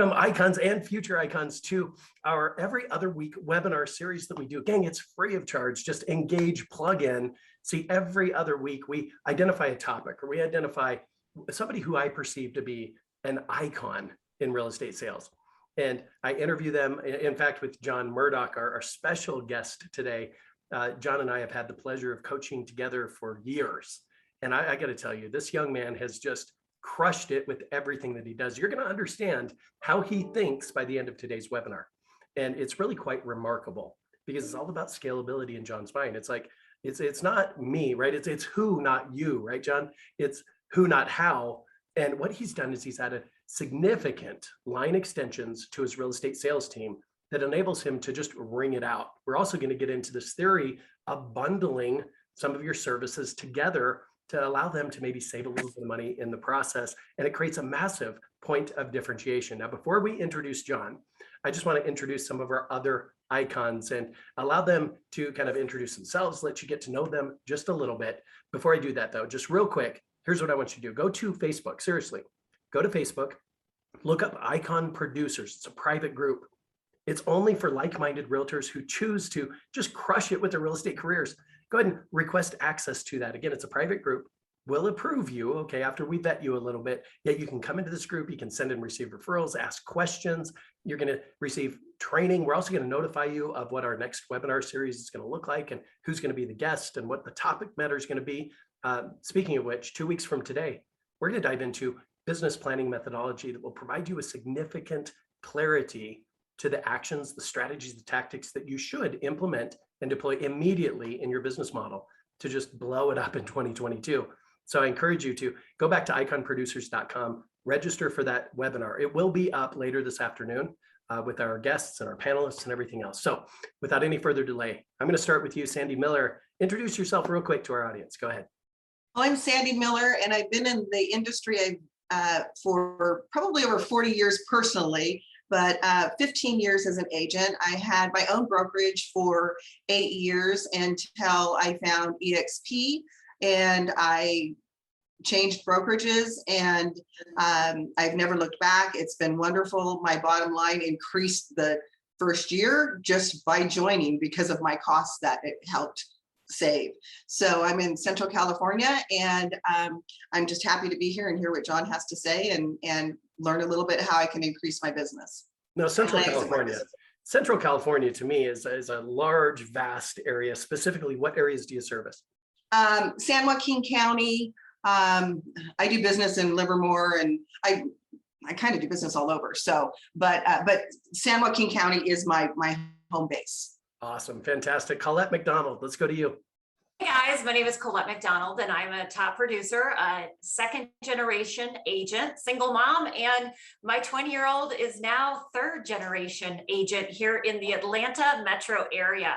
Welcome, icons and future icons, to our every other week webinar series that we do. Gang, it's free of charge. Just engage, plug in. See, every other week we identify a topic, or we identify somebody who I perceive to be an icon in real estate sales. And I interview them. In fact, with John Murdoch, our special guest today, John and I have had the pleasure of coaching together for years. And I got to tell you, this young man has just crushed it with everything that he does. You're going to understand how he thinks by the end of today's webinar. And it's really quite remarkable because it's all about scalability in John's mind. It's like, it's not me, right? It's who, not you, right, John? It's who, not how. And what he's done is he's added significant line extensions to his real estate sales team that enables him to just ring it out. We're also going to get into this theory of bundling some of your services together to allow them to maybe save a little bit of money in the process. And it creates a massive point of differentiation. Now, before we introduce John, I just want to introduce some of our other icons and allow them to kind of introduce themselves, let you get to know them just a little bit. Before I do that though, just real quick, here's what I want you to do. Go to Facebook, seriously, go to Facebook, look up Icon Producers. It's a private group. It's only for like-minded realtors who choose to just crush it with their real estate careers. Go ahead and request access to that. Again, it's a private group. We'll approve you, okay, after we vet you a little bit. Yet you can come into this group, you can send and receive referrals, ask questions. You're going to receive training. We're also going to notify you of what our next webinar series is going to look like and who's going to be the guest and what the topic matter is going to be. Speaking of which, 2 weeks from today, we're going to dive into business planning methodology that will provide you with significant clarity to the actions, the strategies, the tactics that you should implement and deploy immediately in your business model to just blow it up in 2022. So I encourage you to go back to iconproducers.com, register for that webinar. It will be up later this afternoon with our guests and our panelists and everything else. So without any further delay, I'm going to start with you, Sandy Miller. Introduce yourself real quick to our audience. Go ahead. I'm Sandy Miller, and I've been in the industry for probably over 40 years personally, but 15 years as an agent. I had my own brokerage for 8 years until I found EXP, and I changed brokerages, and I've never looked back. It's been wonderful. My bottom line increased the first year just by joining because of my costs that it helped save. So I'm in Central California, and I'm just happy to be here and hear what John has to say and learn a little bit how I can increase my business. No, Central California to me is a large, vast area. Specifically, what areas do you service? San Joaquin County. I do business in Livermore, and I kind of do business all over. So, but San Joaquin County is my home base. Awesome. Fantastic. Colette McDonald, let's go to you. Hey guys, my name is Colette McDonald, and I'm a top producer, a second generation agent, single mom, and my 20-year-old is now third generation agent here in the Atlanta metro area.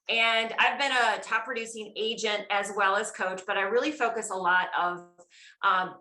And I've been a top producing agent as well as coach, but I really focus a lot of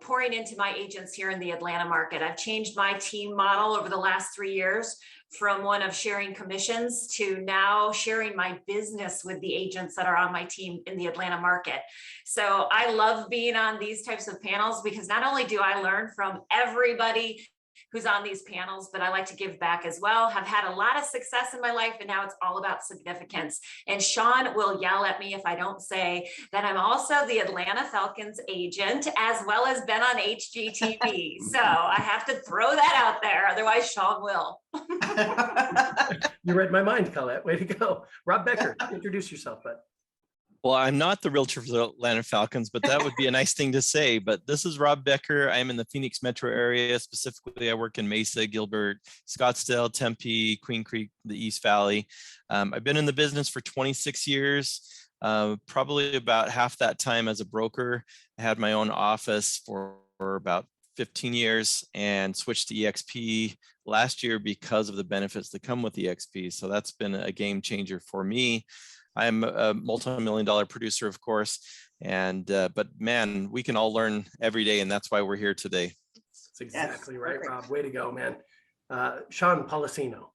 pouring into my agents here in the Atlanta market. I've changed my team model over the last 3 years from one of sharing commissions to now sharing my business with the agents that are on my team in the Atlanta market. So I love being on these types of panels because not only do I learn from everybody who's on these panels, but I like to give back as well. Have had a lot of success in my life, and now it's all about significance. And Sean will yell at me if I don't say that I'm also the Atlanta Falcons agent, as well as been on HGTV. So I have to throw that out there, otherwise Sean will. You read my mind, Colette. Way to go. Rob Becker, introduce yourself, bud. Well, I'm not the realtor for the Atlanta Falcons, but that would be a nice thing to say. But this is Rob Becker. I'm in the Phoenix metro area. Specifically, I work in Mesa, Gilbert, Scottsdale, Tempe, Queen Creek, the East Valley. I've been in the business for 26 years, probably about half that time as a broker. I had my own office for about 15 years and switched to EXP last year because of the benefits that come with EXP. So that's been a game changer for me. I'm a multi-million-dollar producer, of course, and but man, we can all learn every day, and that's why we're here today. That's exactly right, Rob. Way to go, man. Sean Policino.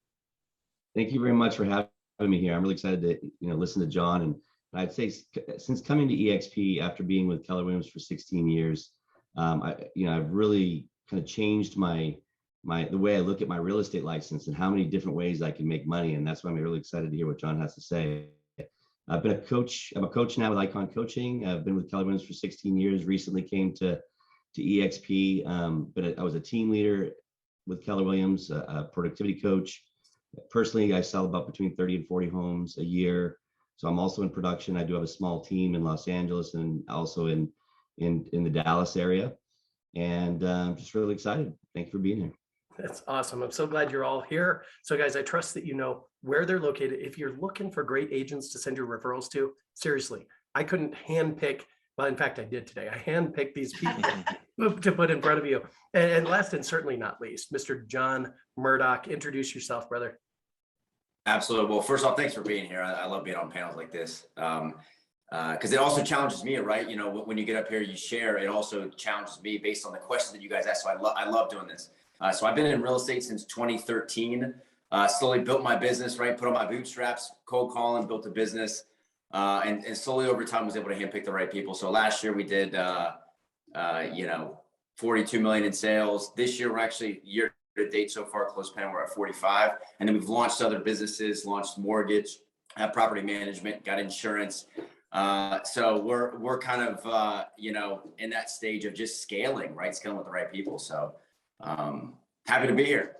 Thank you very much for having me here. I'm really excited to listen to John, and I'd say since coming to EXP after being with Keller Williams for 16 years, I've really kind of changed my the way I look at my real estate license and how many different ways I can make money. And that's why I'm really excited to hear what John has to say. I've been a coach. I'm a coach now with Icon Coaching. I've been with Keller Williams for 16 years. Recently came to EXP, but I was a team leader with Keller Williams, a productivity coach. Personally, I sell about between 30 and 40 homes a year. So I'm also in production. I do have a small team in Los Angeles and also in the Dallas area. And I'm just really excited. Thank you for being here. That's awesome. I'm so glad you're all here. So guys, I trust that you know where they're located. If you're looking for great agents to send your referrals to, seriously, I couldn't handpick. Well, in fact, I did today. I handpicked these people to put in front of you. And last and certainly not least, Mr. John Murdoch, introduce yourself, brother. Absolutely. Well, first off, thanks for being here. I love being on panels like this because it also challenges me, right? You know, when you get up here, you share. It also challenges me based on the questions that you guys ask. So I love doing this. So I've been in real estate since 2013. Slowly built my business, right? Put on my bootstraps, cold calling, built a business, and slowly over time was able to handpick the right people. So last year we did, 42 million in sales. This year we're actually year to date so far, close pen, we're at 45. And then we've launched other businesses, launched mortgage, have property management, got insurance. So we're kind of, in that stage of just scaling, right? Scaling with the right people. So happy to be here.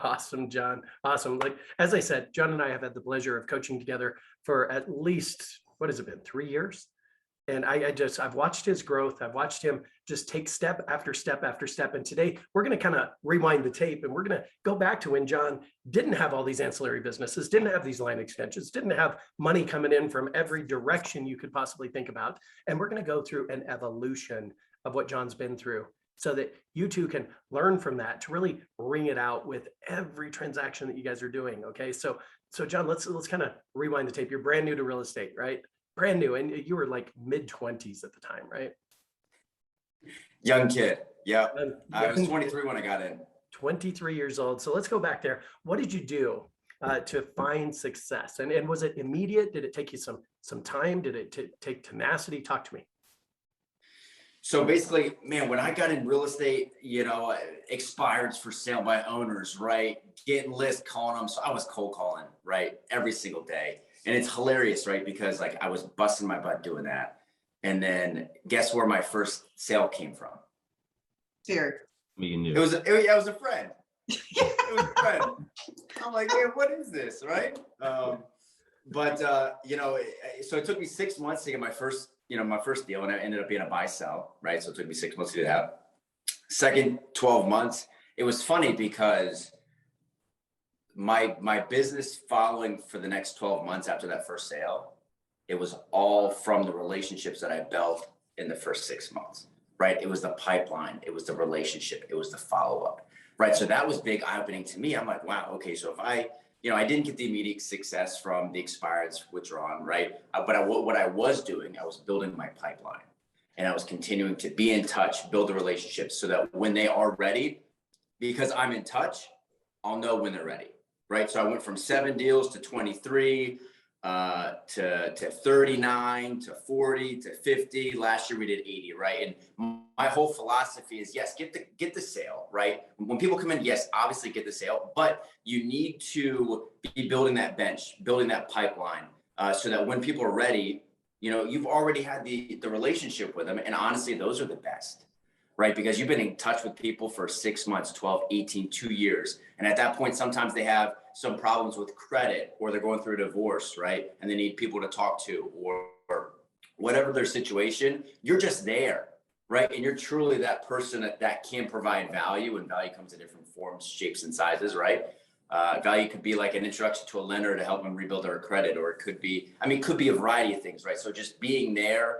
Awesome, John. Awesome. Like, as I said, John and I have had the pleasure of coaching together for at least, what has it been, 3 years? And I've watched his growth. I've watched him just take step after step after step. And today we're going to kind of rewind the tape and we're going to go back to when John didn't have all these ancillary businesses, didn't have these line extensions, didn't have money coming in from every direction you could possibly think about. And we're going to go through an evolution of what John's been through, so that you two can learn from that to really ring it out with every transaction that you guys are doing. Okay. So John, let's kind of rewind the tape. You're brand new to real estate, right? Brand new. And you were like mid-20s at the time, right? Young kid. Yeah. I was 23 when I got in. 23 years old. So let's go back there. What did you do to find success? And was it immediate? Did it take you some time? Did it take tenacity? Talk to me. So basically, man, when I got in real estate, expireds for sale by owners, right? Getting lists, calling them. So I was cold calling, right? Every single day. And it's hilarious, right? Because like I was busting my butt doing that. And then guess where my first sale came from? Here. You knew. It was a friend. It was a friend. I'm like, yeah, what is this, right? So it took me 6 months to get my first deal, and it ended up being a buy sell, right? So it took me 6 months to do that. Second 12 months, it was funny because my business following for the next 12 months after that first sale, it was all from the relationships that I built in the first 6 months, right? It was the pipeline, it was the relationship, it was the follow-up, right? So that was big eye-opening to me. I'm like, wow, okay, so if I didn't get the immediate success from the expireds withdrawn, right? But what I was doing, I was building my pipeline, and I was continuing to be in touch, build the relationships so that when they are ready, because I'm in touch, I'll know when they're ready, right? So I went from 7 deals to 23, to 39, to 40, to 50. Last year we did 80, right? And my whole philosophy is, yes, get the sale, right? When people come in, yes, obviously get the sale, but you need to be building that bench, building that pipeline, so that when people are ready, you've already had the relationship with them. And honestly, those are the best, right? Because you've been in touch with people for 6 months, 12, 18, 2 years. And at that point, sometimes they have some problems with credit, or they're going through a divorce, right? And they need people to talk to, or whatever their situation, you're just there, right? And you're truly that person that can provide value, and value comes in different forms, shapes, and sizes, right? Value could be like an introduction to a lender to help them rebuild their credit, or it could be a variety of things, right? So just being there.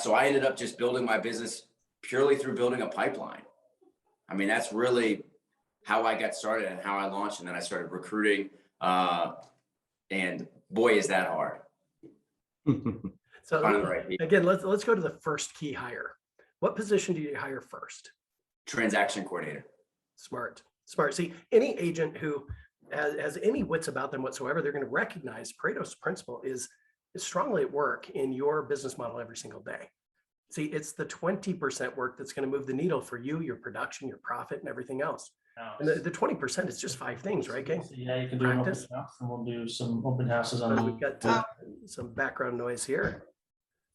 So I ended up just building my business purely through building a pipeline. That's really how I got started and how I launched. And then I started recruiting. And boy, is that hard. So right. Again, let's go to the first key hire. What position do you hire first? Transaction coordinator. Smart. See, any agent who has any wits about them whatsoever, they're going to recognize Pareto's principle is strongly at work in your business model every single day. See, it's the 20% work that's going to move the needle for you, your production, your profit, and everything else. And the 20% is just 5 things, right, gang? So, yeah, you can do an open Practice. house, and we'll do some open houses on. We've got some background noise here.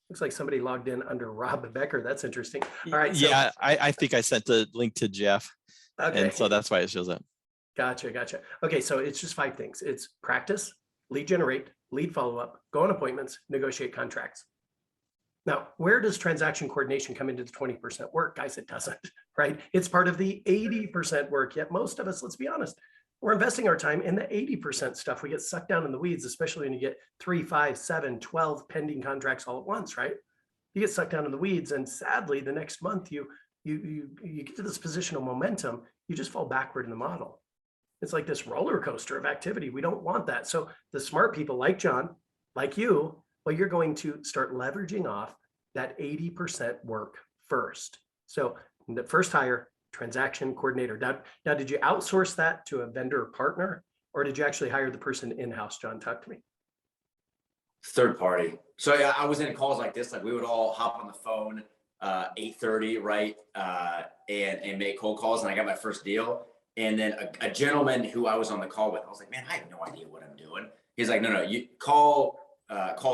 Looks like somebody logged in under Rob Becker. That's interesting. All right. So, Yeah, I think I sent the link to Jeff. okay. And so that's why it shows up. Gotcha. Okay. So it's just 5 things. It's practice, lead generate, lead follow-up, go on appointments, negotiate contracts. Now, where does transaction coordination come into the 20% work? Guys, it doesn't, right? It's part of the 80% work. Yet most of us, let's be honest, we're investing our time in the 80% stuff. We get sucked down in the weeds, especially when you get 3, 5, 7, 12 pending contracts all at once, right? You get sucked down in the weeds, and sadly, the next month you get to this position of momentum, you just fall backward in the model. It's like this roller coaster of activity. We don't want that. So the smart people like John, like you, well, you're going to start leveraging off that 80% work first. So the first hire, transaction coordinator. Now, did you outsource that to a vendor partner, or did you actually hire the person in-house? John, talk to me. Third party. So yeah, I was in calls like this, like we would all hop on the phone 8:30, right? And make cold calls. And I got my first deal. And then a gentleman who I was on the call with, I was like, man, I have no idea what I'm doing. He's like, no, you call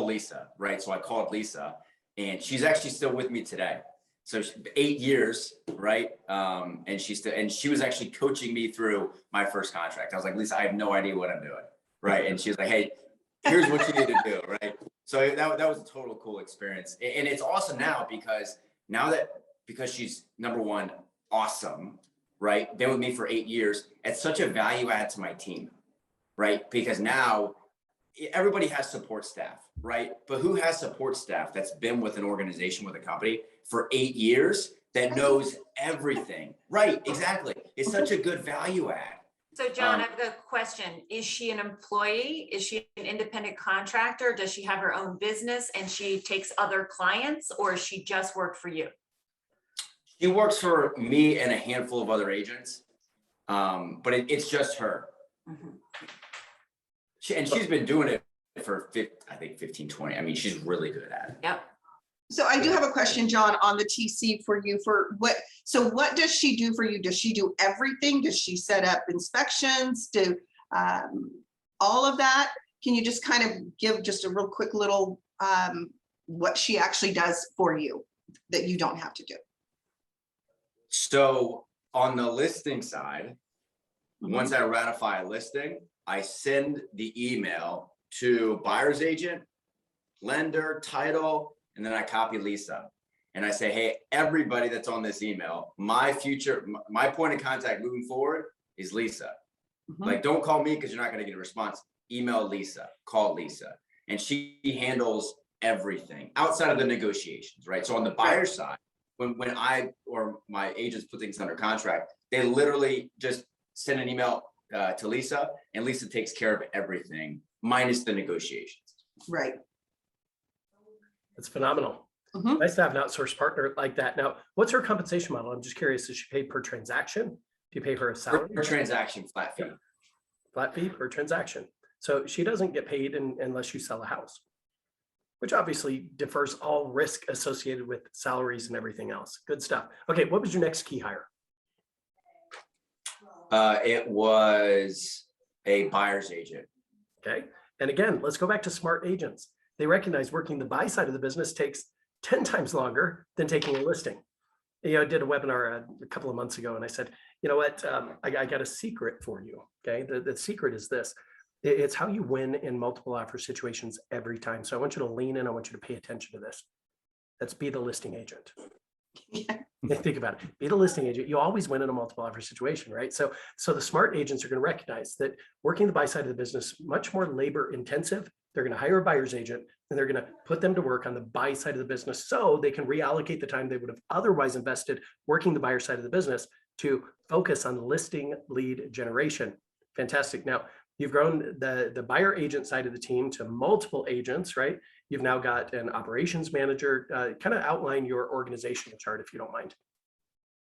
Lisa, right? So I called Lisa, and she's actually still with me today. So 8 years, right? And she was actually coaching me through my first contract. I was like, Lisa, I have no idea what I'm doing, right? And she was like, hey, here's what you need to do, right? So that was a total cool experience. And it's awesome now because she's number one, awesome, right? Been with me for 8 years. It's such a value add to my team, right? Because now everybody has support staff, right? But who has support staff that's been with an organization, with a company for 8 years that knows everything? Right, exactly. It's such a good value add. So John, I have a question. Is she an employee? Is she an independent contractor? Does she have her own business and she takes other clients, or does she just work for you? She works for me and a handful of other agents, but it's just her. Mm-hmm. She's been doing it for 15, 20. I mean, she's really good at it. Yep. So I do have a question, John, on the TC for you. What does she do for you? Does she do everything? Does she set up inspections? Do all of that? Can you just kind of give just a real quick little what she actually does for you that you don't have to do? So on the listing side, once I ratify a listing, I send the email to buyer's agent, lender, title, and then I copy Lisa. And I say, hey, everybody that's on this email, my point of contact moving forward is Lisa. Like, don't call me because you're not going to get a response. Email Lisa, call Lisa. And she handles everything outside of the negotiations, right? So on the buyer side, when I or my agents put things under contract, they literally just send an email to Lisa, and Lisa takes care of everything minus the negotiations. Right. That's phenomenal. Nice to have an outsourced partner like that. Now, what's her compensation model? I'm just curious. Is she paid per transaction? Do you pay her a salary? Per transaction, flat fee. Flat fee per transaction. So she doesn't get paid unless you sell a house, which obviously defers all risk associated with salaries and everything else. Good stuff. Okay, what was your next key hire? It was a buyer's agent. Okay. And again, let's go back to smart agents. They recognize working the buy side of the business takes 10 times longer than taking a listing. You know, I did a webinar a couple of months ago, and I said, you know what, I got a secret for you. Okay. The secret is this. It's how you win in multiple offer situations every time. So I want you to lean in. I want you to pay attention to this. Let's be the listing agent. Yeah. Think about it. Be the listing agent. You always win in a multiple offer situation, right? So the smart agents are going to recognize that working the buy side of the business, much more labor intensive. They're going to hire a buyer's agent, and they're going to put them to work on the buy side of the business so they can reallocate the time they would have otherwise invested working the buyer side of the business to focus on listing lead generation. Fantastic. Now, you've grown the buyer agent side of the team to multiple agents, right? You've now got an operations manager. Kind of outline your organizational chart, if you don't mind.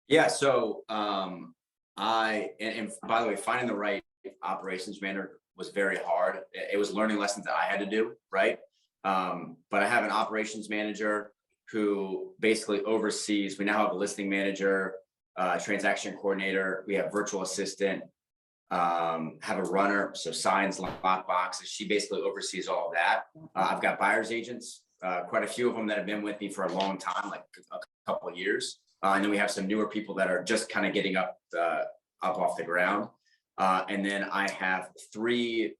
Yeah. So and by the way, finding the right operations manager was very hard. It was learning lessons that I had to do, right? But I have an operations manager who basically oversees. We now have a listing manager transaction coordinator. We have virtual assistant, have a runner, so signs, lock boxes. She basically oversees all of that. I've got buyer's agents, quite a few of them that have been with me for a long time, like a couple of years. And then we have some newer people that are just kind of getting up off the ground. And then I have 3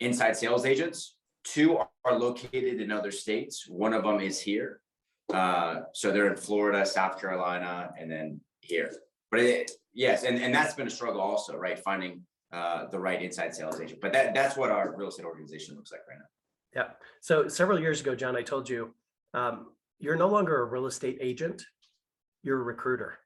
inside sales agents. 2 are located in other states. One of them is here. So they're in Florida, South Carolina, and then here. But yes, and that's been a struggle also, right? Finding the right inside sales agent. But that's what our real estate organization looks like right now. Yeah. So several years ago, John, I told you, you're no longer a real estate agent. You're a recruiter.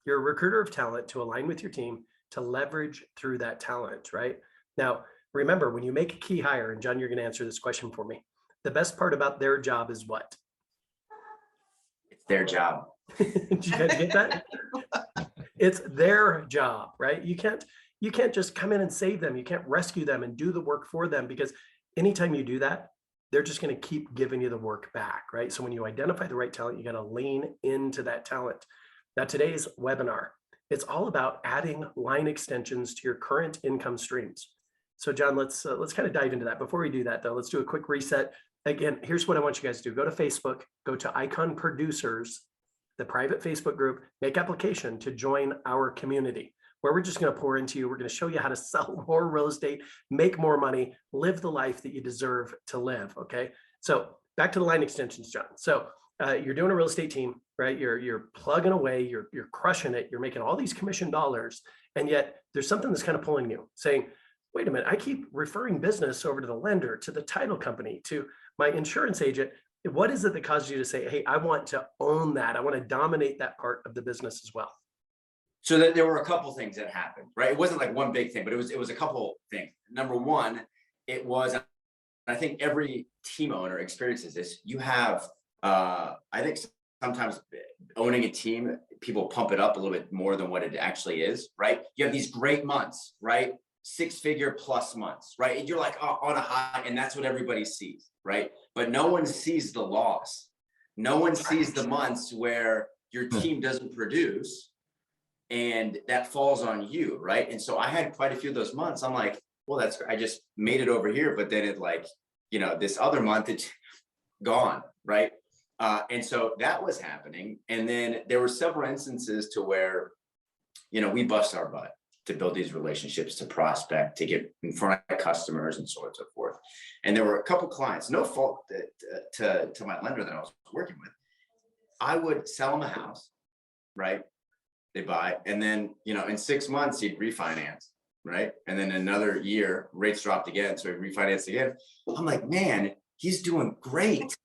You're a recruiter of talent to align with your team to leverage through that talent, right? Now, remember, when you make a key hire, and John, you're going to answer this question for me. The best part about their job is what? It's their job. Did you guys get that? It's their job, right? You can't just come in and save them. You can't rescue them and do the work for them, because anytime you do that, they're just going to keep giving you the work back, right? So when you identify the right talent, you got to lean into that talent. Now, today's webinar, it's all about adding line extensions to your current income streams. So John, let's kind of dive into that. Before we do that though, let's do a quick reset. Again, here's what I want you guys to do. Go to Facebook, go to Icon Producers, the private Facebook group, make application to join our community, where we're just going to pour into you. We're going to show you how to sell more real estate, make more money, live the life that you deserve to live. Okay. So back to the line extensions, John. So you're doing a real estate team, right? You're plugging away, you're crushing it. You're making all these commission dollars. And yet there's something that's kind of pulling you, saying, wait a minute, I keep referring business over to the lender, to the title company, to my insurance agent. What is it that caused you to say, hey, I want to own that. I want to dominate that part of the business as well? So there were a couple things that happened, right? It wasn't like one big thing, but it was a couple things. Number one, it was, I think every team owner experiences this. You have, I think sometimes owning a team, people pump it up a little bit more than what it actually is, right? You have these great months, right? 6-figure plus months, right? And you're like on a high, and that's what everybody sees, right? But no one sees the loss. No one sees the months where your team doesn't produce, and that falls on you, right? And so I had quite a few of those months. I'm like, well, I just made it over here, but then it like, this other month it's gone, right? And so that was happening. And then there were several instances to where, we bust our butt to build these relationships, to prospect, to get in front of customers and so on and so forth. And there were a couple clients, no fault to my lender that I was working with. I would sell them a house, right? They buy, and then, in 6 months he'd refinance, right? And then another year, rates dropped again, so he refinanced again. I'm like, man, he's doing great.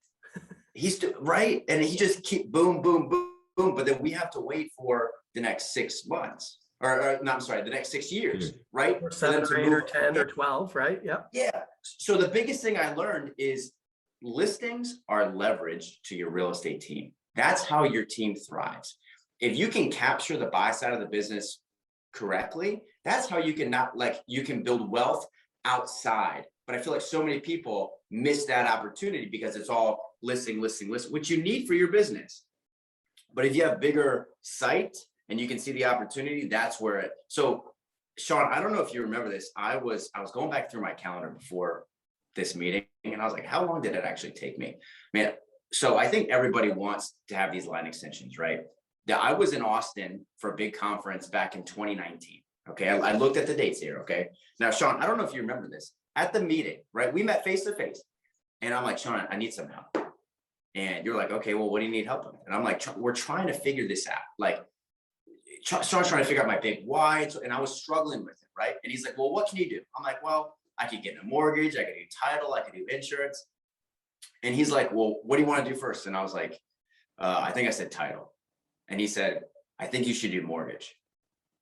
Right. And he just keep boom, boom, boom, boom. But then we have to wait for the next 6 months. Or no, I'm sorry, the next 6 years, right? Or 7 or 8 or 10 or 12, right? Yep. Yeah. So the biggest thing I learned is listings are leverage to your real estate team. That's how your team thrives. If you can capture the buy side of the business correctly, that's how you can build wealth outside. But I feel like so many people miss that opportunity because it's all listing, which you need for your business. But if you have bigger sight, and you can see the opportunity, that's where it. So Sean, I don't know if you remember this. I was going back through my calendar before this meeting, and I was like, how long did it actually take me? Man, so I think everybody wants to have these line extensions, right? I was in Austin for a big conference back in 2019. Okay. I looked at the dates here. Okay. Now, Sean, I don't know if you remember this. At the meeting, right? We met face to face, and I'm like, Sean, I need some help. And you're like, okay, well, what do you need help with? And I'm like, we're trying to figure this out. Like, Sean's trying to figure out my big why, and I was struggling with it, right? And he's like, well, what can you do? I'm like, well, I could get a mortgage, I could do title, I could do insurance. And he's like, well, what do you want to do first? And I was like, I think I said title. And he said, I think you should do mortgage.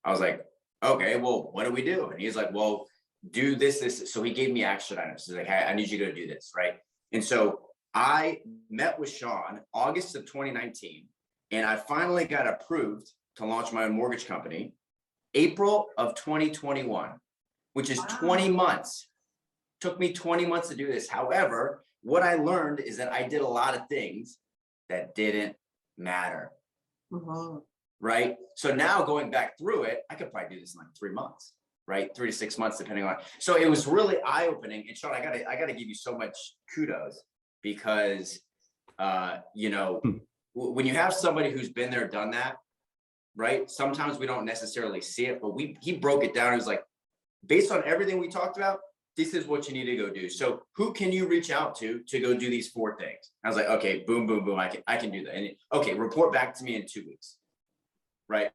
I was like, okay, well, what do we do? And he's like, well, do this. So he gave me action items. He's like, hey, I need you to do this, right? And so I met with Sean August of 2019, and I finally got approved to launch my own mortgage company April of 2021, which is 20 months. Took me 20 months to do this. However, what I learned is that I did a lot of things that didn't matter. right? So now going back through it, I could probably do this in like 3 months, right? 3 to 6 months, depending on. So it was really eye-opening. And Sean, I gotta give you so much kudos because, you know, when you have somebody who's been there, done that, right? Sometimes we don't necessarily see it, but he broke it down. It was like, based on everything we talked about, this is what you need to go do. So who can you reach out to go do these 4 things? I was like, okay, boom, boom, boom. I can do that. And okay, report back to me in 2 weeks. Right.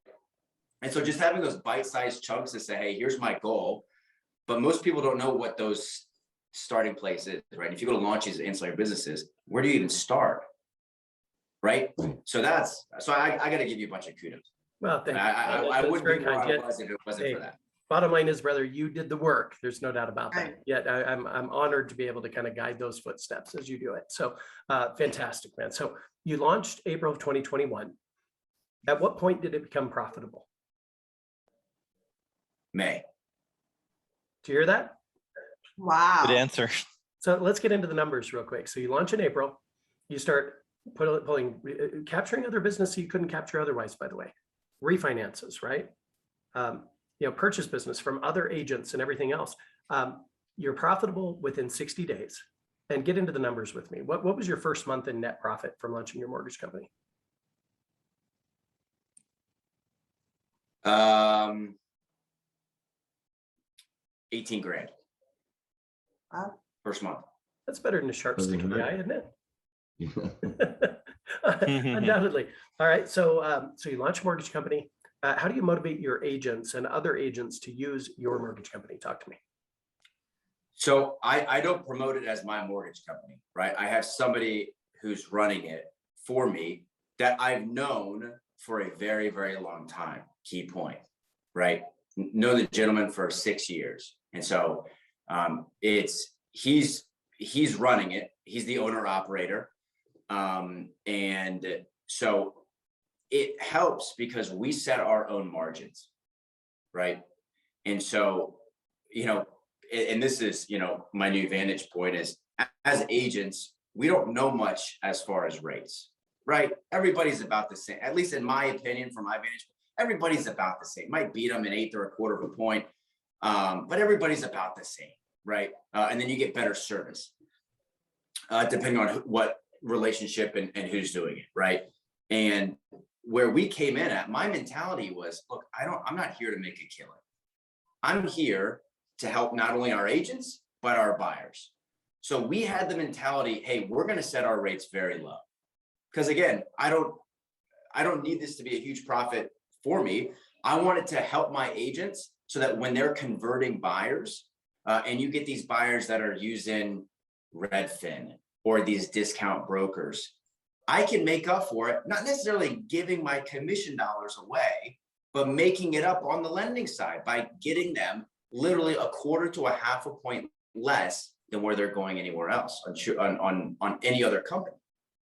And so just having those bite-sized chunks to say, hey, here's my goal. But most people don't know what those starting place is, right? If you go to launch these ancillary businesses, where do you even start? Right. So I got to give you a bunch of kudos. Well, thank you. I That's wouldn't very be where kind. I was if it wasn't for that. Bottom line is, brother, you did the work. There's no doubt about that. Right. Yet I'm honored to be able to kind of guide those footsteps as you do it. So fantastic, man. So you launched April of 2021. At what point did it become profitable? May. Do you hear that? Wow. Good answer. So let's get into the numbers real quick. So you launch in April, you start capturing other business you couldn't capture otherwise, by the way. Refinances, right? Purchase business from other agents and everything else. You're profitable within 60 days. And get into the numbers with me. What was your first month in net profit from launching your mortgage company? 18 grand. Wow. First month. That's better than a sharp stick in the eye, isn't it? Yeah. Undoubtedly. All right. So you launch a mortgage company. How do you motivate your agents and other agents to use your mortgage company? Talk to me. So I don't promote it as my mortgage company, right? I have somebody who's running it for me that I've known for a very, very long time. Key point, right? Know the gentleman for 6 years. And so he's running it. He's the owner operator. And so it helps because we set our own margins, right? And so, and this is, my new vantage point is as agents, we don't know much as far as rates, right? Everybody's about the same, at least in my opinion, from my vantage point, everybody's about the same. Might beat them an eighth or a quarter of a point, but everybody's about the same, right? And then you get better service, depending on what relationship and who's doing it, right? And where we came in at, my mentality was, look, I'm not here to make a killing. I'm here to help not only our agents, but our buyers. So we had the mentality, hey, we're going to set our rates very low. Because again, I don't need this to be a huge profit for me. I wanted to help my agents so that when they're converting buyers, and you get these buyers that are using Redfin or these discount brokers, I can make up for it, not necessarily giving my commission dollars away, but making it up on the lending side by getting them literally a quarter to a half a point less than where they're going anywhere else on any other company.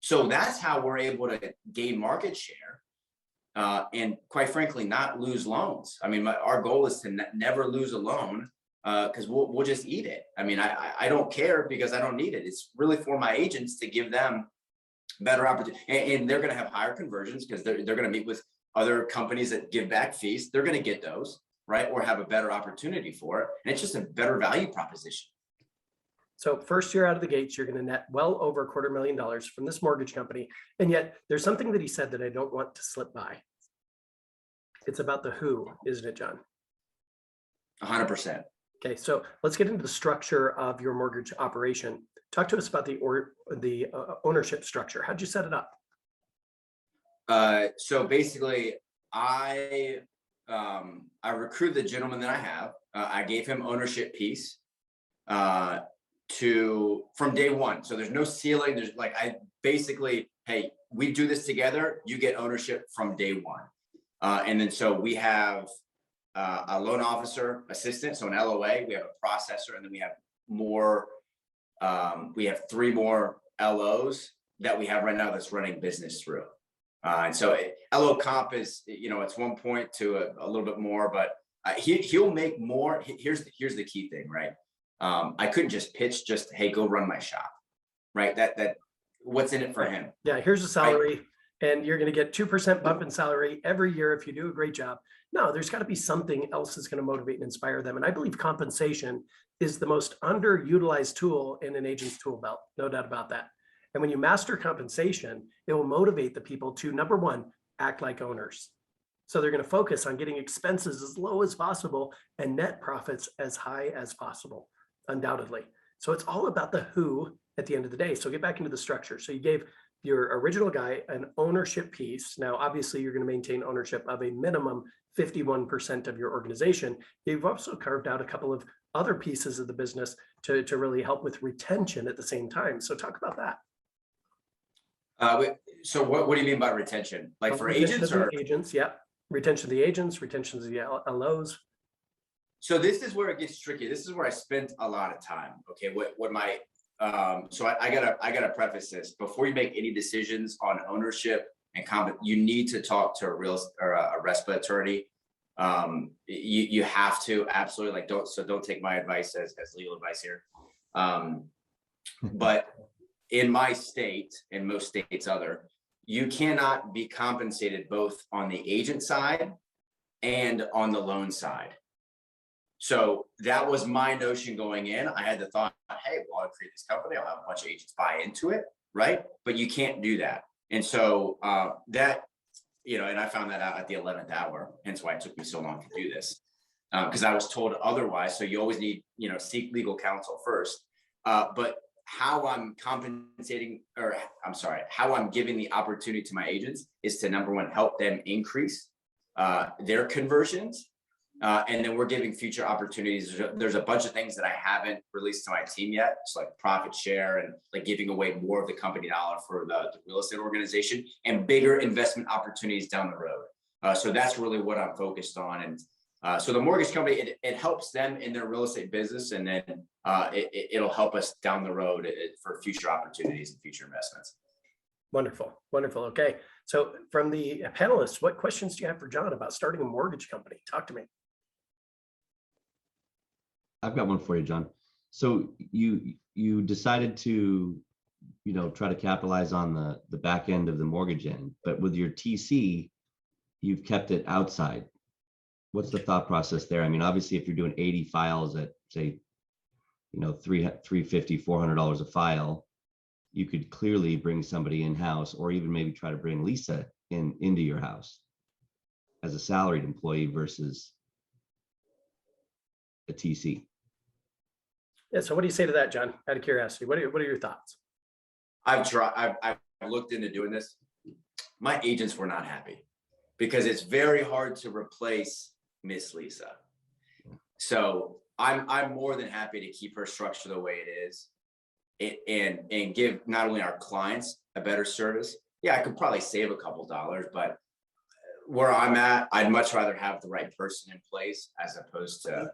So that's how we're able to gain market share and quite frankly, not lose loans. I mean, our goal is to never lose a loan because we'll just eat it. I mean, I don't care because I don't need it. It's really for my agents to give them better opportunity, and they're going to have higher conversions because they're going to meet with other companies that give back fees. They're going to get those, right? Or have a better opportunity for it. And it's just a better value proposition. So first year out of the gates, you're going to net well over $250,000 from this mortgage company. And yet there's something that he said that I don't want to slip by. It's about the who, isn't it, John? 100%. Okay, so let's get into the structure of your mortgage operation. Talk to us about the ownership structure. How'd you set it up? So basically, I recruited the gentleman that I have. I gave him ownership piece from day one. So there's no ceiling. There's I basically, hey, we do this together. You get ownership from day one. And then so we have a loan officer assistant, so an LOA. We have a processor, and then we have more. We have 3 more LOs that we have right now that's running business through. And so LO comp is, it's 1 point to a little bit more, but he'll make more. Here's the key thing, right? I couldn't just pitch hey, go run my shop, right? That what's in it for him? Yeah, here's a salary. and you're going to get 2% bump in salary every year if you do a great job. No, there's got to be something else that's going to motivate and inspire them. And I believe compensation is the most underutilized tool in an agent's tool belt, no doubt about that. And when you master compensation, it will motivate the people to, number one, act like owners. So they're going to focus on getting expenses as low as possible and net profits as high as possible, undoubtedly. So it's all about the who at the end of the day. So get back into the structure. So you gave your original guy an ownership piece. Now, obviously, you're going to maintain ownership of a minimum 51% of your organization. You've also carved out a couple of other pieces of the business to really help with retention at the same time. So talk about that. So what do you mean by retention? Like for agents or agents? Yeah. Retention of the agents, retention of the LOs. So this is where it gets tricky. This is where I spent a lot of time. Okay. What my, so I gotta preface this before you make any decisions on ownership and you need to talk to a RESPA attorney. You have to absolutely don't take my advice as legal advice here. But in my state and most states you cannot be compensated both on the agent side and on the loan side. So that was my notion going in. I had the thought, hey, well, I'll create this company. I'll have a bunch of agents buy into it, right? But you can't do that. And so that, and I found that out at the 11th hour, hence why it took me so long to do this, because I was told otherwise. So you always need, seek legal counsel first. But how I'm compensating, how I'm giving the opportunity to my agents is to, number one, help them increase their conversions. And then we're giving future opportunities. There's a bunch of things that I haven't released to my team yet. It's like profit share and like giving away more of the company dollar for the real estate organization and bigger investment opportunities down the road. So that's really what I'm focused on. And so the mortgage company, it helps them in their real estate business, and then it'll help us down the road for future opportunities and future investments. Wonderful. Wonderful. Okay. So from the panelists, what questions do you have for John about starting a mortgage company? Talk to me. I've got one for you, John. So you decided to, try to capitalize on the back end of the mortgage end, but with your TC, you've kept it outside. What's the thought process there? I mean, obviously, if you're doing 80 files at, say, $350, $400 a file, you could clearly bring somebody in-house, or even maybe try to bring Lisa into your house as a salaried employee versus a TC. Yeah. So what do you say to that, John? Out of curiosity, what are your thoughts? I've looked into doing this. My agents were not happy because it's very hard to replace Miss Lisa. So I'm more than happy to keep her structure the way it is, and give not only our clients a better service. Yeah, I could probably save a couple dollars, but where I'm at, I'd much rather have the right person in place as opposed to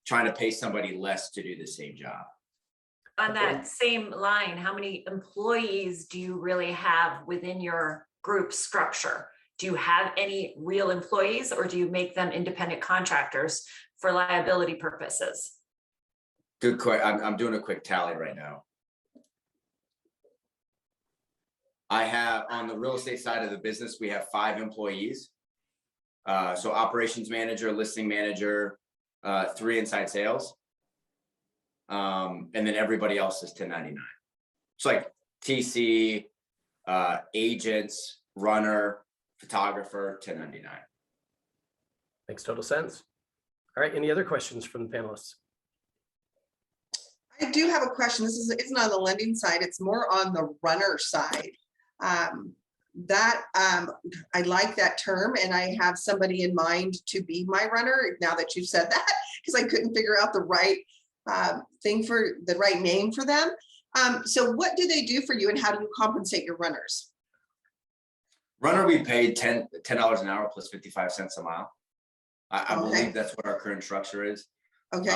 trying to pay somebody less to do the same job. On that same line, how many employees do you really have within your group structure? Do you have any real employees, or do you make them independent contractors for liability purposes? Good question. I'm doing a quick tally right now. I have, on the real estate side of the business, we have 5 employees. So operations manager, listing manager, 3 inside sales. And then everybody else is 1099. It's like TC, agents, runner, photographer, 1099. Makes total sense. All right. Any other questions from the panelists? I do have a question. This isn't on the lending side. It's more on the runner side. I like that term, and I have somebody in mind to be my runner now that you've said that, because I couldn't figure out the right name for them. So what do they do for you, and how do you compensate your runners? Runner, we paid $10 an hour plus 55 cents a mile. I believe that's what our current structure is. Okay.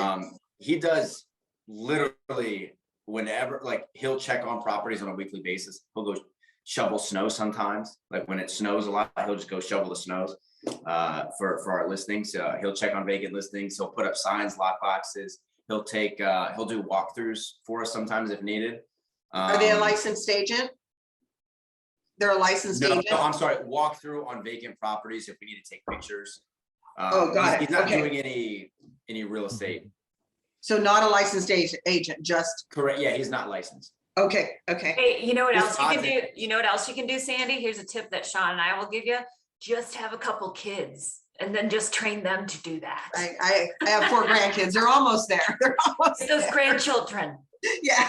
He does literally whenever, like, he'll check on properties on a weekly basis. He'll go shovel snow sometimes. Like when it snows a lot, he'll just go shovel the snows for our listings. He'll check on vacant listings. He'll put up signs, lock boxes. He'll do walkthroughs for us sometimes if needed. Are they a licensed agent? They're a licensed No, agent? no, I'm sorry, walk through on vacant properties if we need to take pictures. Oh, got He's it. not Okay. doing any real estate. So not a licensed agent, just, Correct, yeah, he's not licensed. okay, okay. Hey, you know what Just else you can odds do? and- You know what else you can do, Sandy? Here's a tip that Sean and I will give you. Just have a couple kids and then just train them to do that. I have 4 grandkids. They're almost there. They're almost Get those there. grandchildren, Yeah.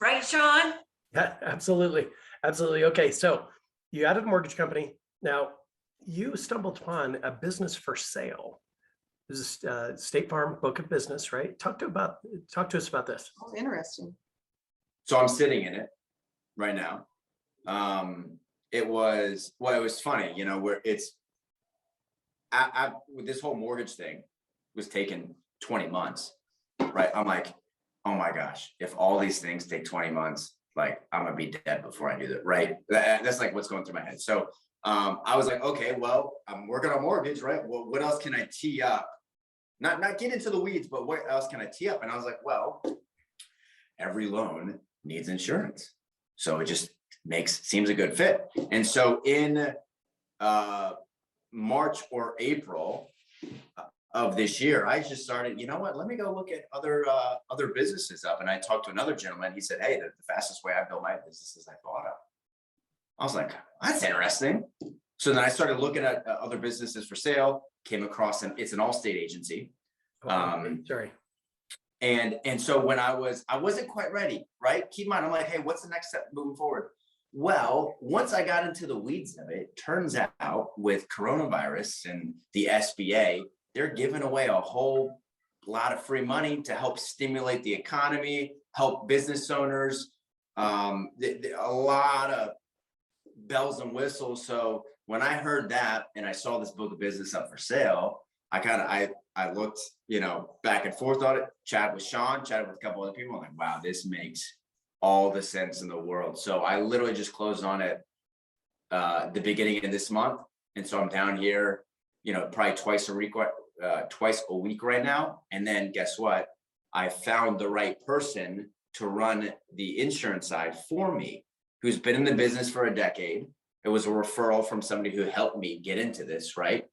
right, Sean? Yeah, absolutely. Absolutely. Okay. So you added a mortgage company. Now you stumbled upon a business for sale. This is State Farm book of business, right? Talk to us about this. Oh, interesting. So I'm sitting in it right now. It was funny, you know, where it's, with this whole mortgage thing was taking 20 months, right? I'm like, oh my gosh, if all these things take 20 months, like I'm gonna be dead before I do that, right? That's like what's going through my head. So I was like, okay, well, I'm working on mortgage, right? Well, what else can I tee up? Not get into the weeds, but what else can I tee up? And I was like, well, every loan needs insurance. So it just seems a good fit. And so in March or April of this year, I just started, you know what, let me go look at other businesses up. And I talked to another gentleman. He said, hey, the fastest way I built my business is I bought them. I was like, that's interesting. So then I started looking at other businesses for sale, came across it's an Allstate agency. Sorry. And so when I wasn't quite ready, right? Keep in mind, I'm like, hey, what's the next step moving forward? Well, once I got into the weeds of it, turns out with coronavirus and the SBA, they're giving away a whole lot of free money to help stimulate the economy, help business owners, a lot of bells and whistles. So when I heard that and I saw this book of business up for sale, I looked, you know, back and forth on it, chatted with Sean, chatted with a couple other people. I'm like, wow, this makes all the sense in the world. So I literally just closed on it the beginning of this month. And so I'm down here, you know, probably twice a week right now. And then guess what? I found the right person to run the insurance side for me, who's been in the business for a decade. It was a referral from somebody who helped me get into this, right?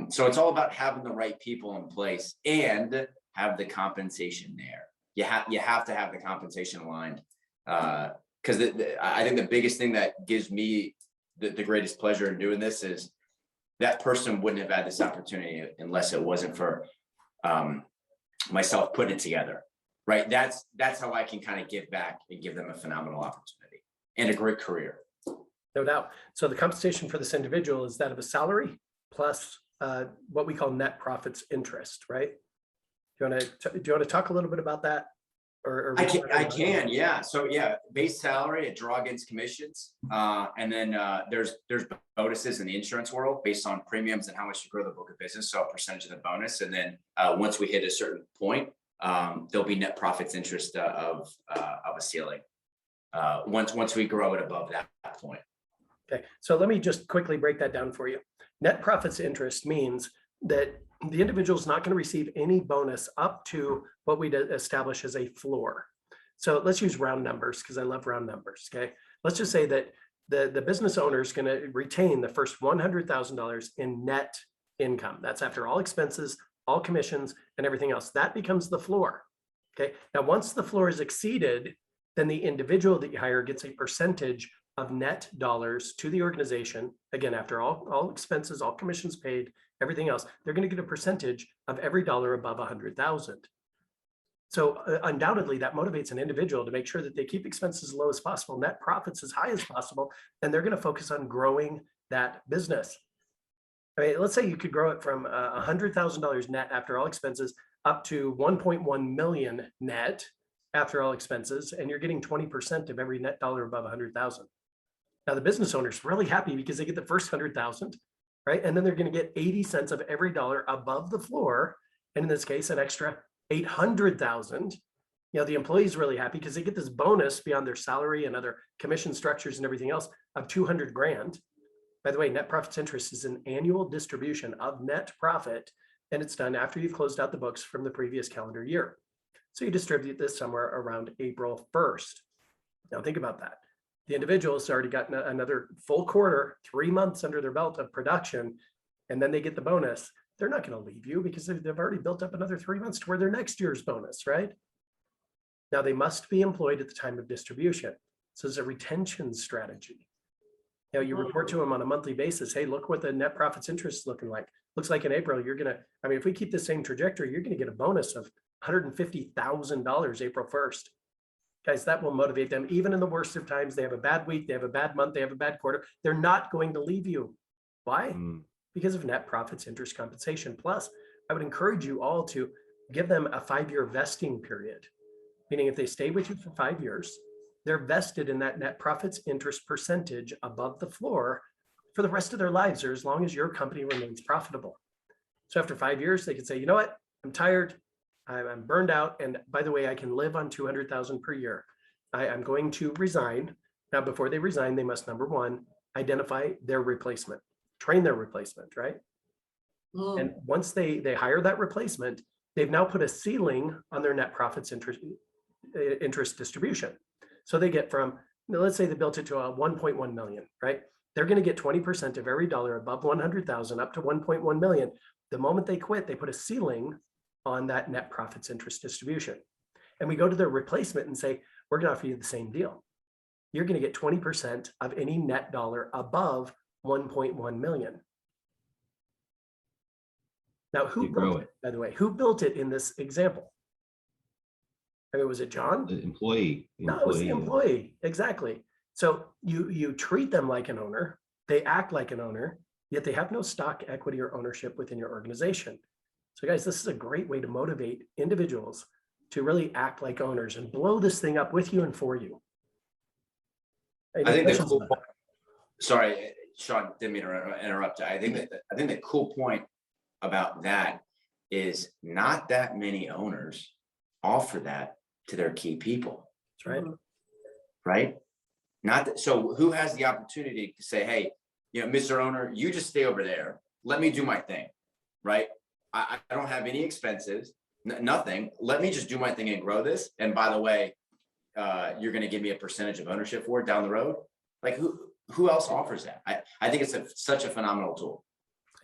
So it's all about having the right people in place and have the compensation there. You have to have the compensation aligned, because I think the biggest thing that gives me the greatest pleasure in doing this is that person wouldn't have had this opportunity unless it wasn't for myself putting it together, right? That's how I can kind of give back and give them a phenomenal opportunity and a great career. No doubt. So the compensation for this individual is that of a salary plus what we call net profits interest, right? Do you want to talk a little bit about that? Or I can, yeah. So yeah, base salary, a draw against commissions, and then there's bonuses in the insurance world based on premiums and how much you grow the book of business. So a percentage of the bonus, and then once we hit a certain point, there'll be net profits interest of a ceiling. Once we grow it above that point. Okay, so let me just quickly break that down for you. Net profits interest means that the individual is not going to receive any bonus up to what we'd establish as a floor. So let's use round numbers because I love round numbers. Okay, let's just say that the business owner is going to retain the first $100,000 in net income. That's after all expenses, all commissions, and everything else. That becomes the floor. Okay, now once the floor is exceeded, then the individual that you hire gets a percentage of net dollars to the organization. Again, after all expenses, all commissions paid, everything else, they're going to get a percentage of every dollar above 100,000. So undoubtedly that motivates an individual to make sure that they keep expenses as low as possible, net profits as high as possible, and they're going to focus on growing that business. I mean, let's say you could grow it from $100,000 net after all expenses up to 1.1 million net after all expenses, and you're getting 20% of every net dollar above 100,000. Now the business owner's really happy because they get the first 100,000, right? And then they're going to get 80 cents of every dollar above the floor. And in this case, an extra 800,000. You know, the employee's really happy because they get this bonus beyond their salary and other commission structures and everything else of 200 grand. By the way, net profits interest is an annual distribution of net profit, and it's done after you've closed out the books from the previous calendar year. So you distribute this somewhere around April 1st. Now think about that. The individual's already gotten another full quarter, 3 months under their belt of production, and then they get the bonus. They're not going to leave you because they've already built up another 3 months to where their next year's bonus, right? Now they must be employed at the time of distribution. So it's a retention strategy. You know, you report to them on a monthly basis. Hey, look what the net profits interest is looking like. Looks like in April, you're going to, I mean, if we keep the same trajectory, you're going to get a bonus of $150,000 April 1st. Guys, that will motivate them. Even in the worst of times, they have a bad week, they have a bad month, they have a bad quarter. They're not going to leave you. Why? Because of net profits interest compensation. Plus, I would encourage you all to give them a 5-year vesting period. Meaning if they stay with you for 5 years, they're vested in that net profits interest percentage above the floor for the rest of their lives, or as long as your company remains profitable. So after 5 years, they can say, you know what, I'm tired, I'm burned out. And by the way, I can live on 200,000 per year. I'm going to resign. Now, before they resign, they must, number one, identify their replacement, train their replacement, right? And once they hire that replacement, they've now put a ceiling on their net profits interest distribution. So they get from, let's say they built it to a 1.1 million, right? They're going to get 20% of every dollar above 100,000 up to 1.1 million. The moment they quit, they put a ceiling on that net profits interest distribution. And we go to their replacement and say, we're going to offer you the same deal. You're going to get 20% of any net dollar above 1.1 million. Now, who built it, by the way? Who built it in this example? I mean, was it John? The employee. No, it was the employee. Exactly. So you treat them like an owner. They act like an owner, yet they have no stock, equity, or ownership within your organization. So guys, this is a great way to motivate individuals to really act like owners and blow this thing up with you and for you. I think the cool point, sorry, Sean, didn't mean to interrupt. I think the cool point about that is not that many owners offer that to their key people. That's right. Right? Not that, so who has the opportunity to say, hey, you know, Mr. Owner, you just stay over there. Let me do my thing. Right? I don't have any expenses, nothing. Let me just do my thing and grow this. And by the way, you're going to give me a percentage of ownership for it down the road. Like who else offers that? I think it's such a phenomenal tool.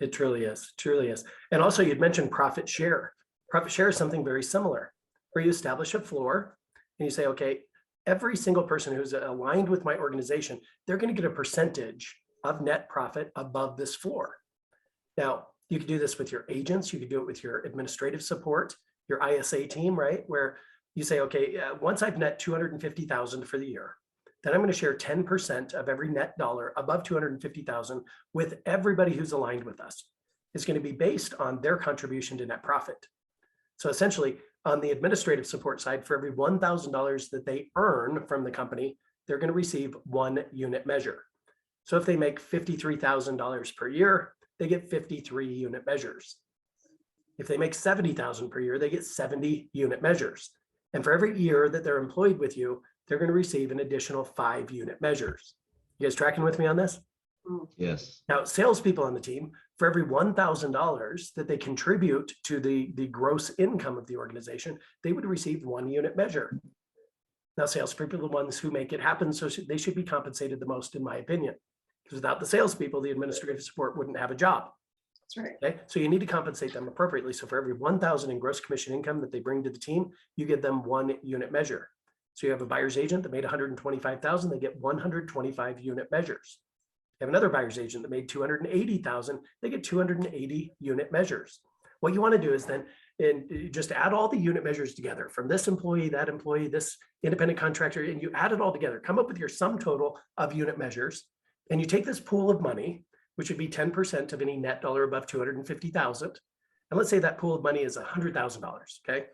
It truly is, truly is. And also you'd mentioned profit share. Profit share is something very similar, where you establish a floor and you say, okay, every single person who's aligned with my organization, they're going to get a percentage of net profit above this floor. Now, you could do this with your agents. You could do it with your administrative support, your ISA team, right? Where you say, okay, once I've net 250,000 for the year, then I'm going to share 10% of every net dollar above 250,000 with everybody who's aligned with us. It's going to be based on their contribution to net profit. So essentially, on the administrative support side, for every $1,000 that they earn from the company, they're going to receive 1 unit measure. So if they make $53,000 per year, they get 53 unit measures. If they make 70,000 per year, they get 70 unit measures. And for every year that they're employed with you, they're going to receive an additional 5 unit measures. You guys tracking with me on this? Yes. Now, salespeople on the team, for every $1,000 that they contribute to the gross income of the organization, they would receive 1 unit measure. Now, salespeople are the ones who make it happen, so they should be compensated the most, in my opinion. Because without the salespeople, the administrative support wouldn't have a job. That's right. Okay, so you need to compensate them appropriately. So for every 1,000 in gross commission income that they bring to the team, you give them 1 unit measure. So you have a buyer's agent that made 125,000, they get 125 unit measures. You have another buyer's agent that made 280,000, they get 280 unit measures. What you want to do is then just add all the unit measures together from this employee, this independent contractor, and you add it all together. Come up with your sum total of unit measures, and you take this pool of money, which would be 10% of any net dollar above 250,000. And let's say that pool of money is $100,000. Okay,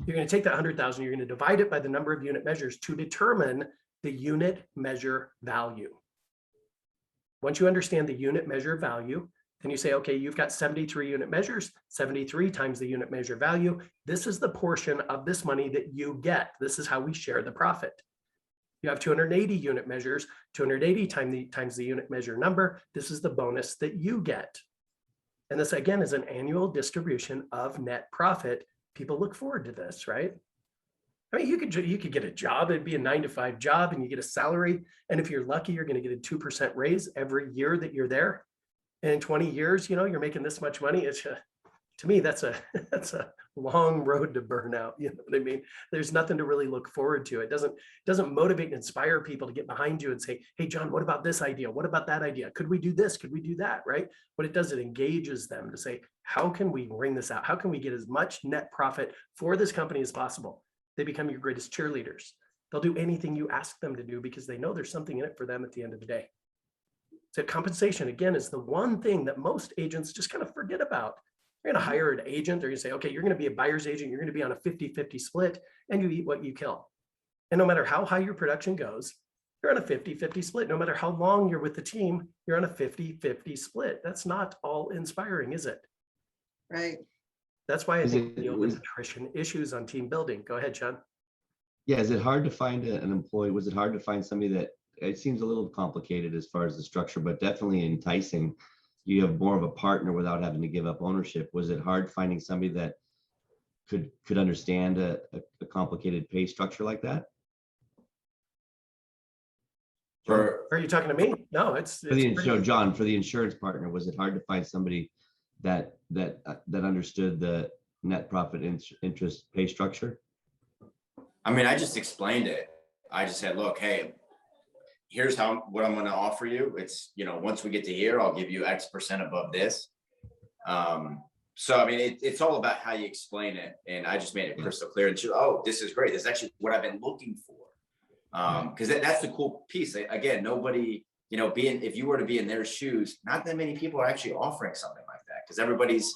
you're going to take that 100,000, you're going to divide it by the number of unit measures to determine the unit measure value. Once you understand the unit measure value, then you say, okay, you've got 73 unit measures, 73 times the unit measure value. This is the portion of this money that you get. This is how we share the profit. You have 280 unit measures, 280 times the unit measure number. This is the bonus that you get. And this, again, is an annual distribution of net profit. People look forward to this, right? I mean, you could get a job, it'd be a 9-to-5 job and you get a salary. And if you're lucky, you're going to get a 2% raise every year that you're there. And in 20 years, you're making this much money. It's to me, that's a long road to burnout. You know what I mean? There's nothing to really look forward to. It doesn't motivate and inspire people to get behind you and say, hey, John, what about this idea? What about that idea? Could we do this? Could we do that? Right? What it does, it engages them to say, how can we wring this out? How can we get as much net profit for this company as possible? They become your greatest cheerleaders. They'll do anything you ask them to do because they know there's something in it for them at the end of the day. So compensation, again, is the one thing that most agents just kind of forget about. You're going to hire an agent. They're going to say, okay, you're going to be a buyer's agent. You're going to be on a 50-50 split and you eat what you kill. And no matter how high your production goes, you're on a 50-50 split. No matter how long you're with the team, you're on a 50-50 split. That's not all inspiring, is it? Right. That's why I think with attrition issues on team building. Go ahead, John. Yeah, is it hard to find an employee? Was it hard to find somebody that, it seems a little complicated as far as the structure, but definitely enticing? You have more of a partner without having to give up ownership. Was it hard finding somebody that could understand a complicated pay structure like that? Are you talking to me? No, it's John, for the insurance partner, was it hard to find somebody that understood the net profit interest pay structure? I mean, I just explained it. I just said, look, hey, here's what I'm going to offer you. It's, once we get to here, I'll give you X% above this. So, I mean, it's all about how you explain it. And I just made it crystal clear. And she, oh, this is great. This is actually what I've been looking for. Because that's the cool piece. Again, nobody, if you were to be in their shoes, not that many people are actually offering something like that, because everybody's,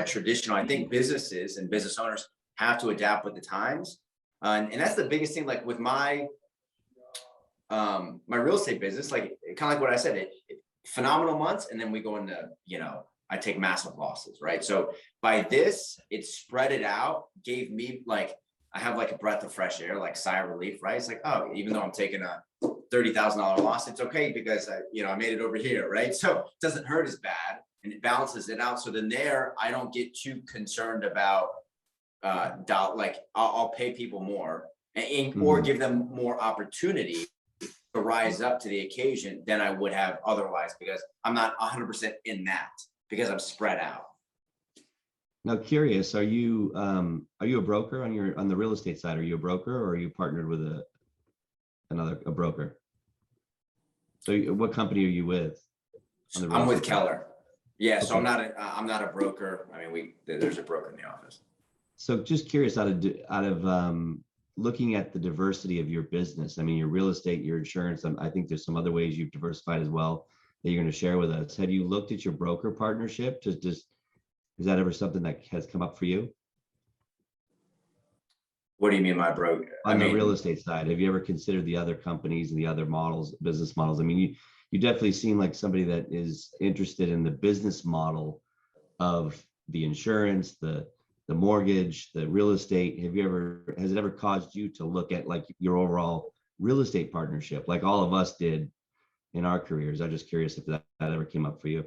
traditional. I think businesses and business owners have to adapt with the times. And that's the biggest thing, like with my real estate business, like kind of like what I said, phenomenal months. And then we go into, I take massive losses, right? So by this, it spread it out, gave me I have a breath of fresh air, sigh of relief, right? It's like, oh, even though I'm taking a $30,000 loss, it's okay because I made it over here, right? So it doesn't hurt as bad and it balances it out. So then I don't get too concerned about I'll pay people more or give them more opportunity to rise up to the occasion than I would have otherwise, because I'm not 100% in that, because I'm spread out. Now, curious, are you a broker on the real estate side? Are you a broker, or are you partnered with a broker? So what company are you with? I'm with Keller. Yeah. Okay. So I'm not a broker. I mean, there's a broker in the office. So just curious, out of looking at the diversity of your business, I mean, your real estate, your insurance, I think there's some other ways you've diversified as well that you're going to share with us. Have you looked at your broker partnership? Is that ever something that has come up for you? What do you mean by broker? On the real estate side, have you ever considered the other companies and the other business models? I mean, you definitely seem like somebody that is interested in the business model of the insurance, the mortgage, the real estate. Has it ever caused you to look at your overall real estate partnership, like all of us did in our careers? I'm just curious if that ever came up for you.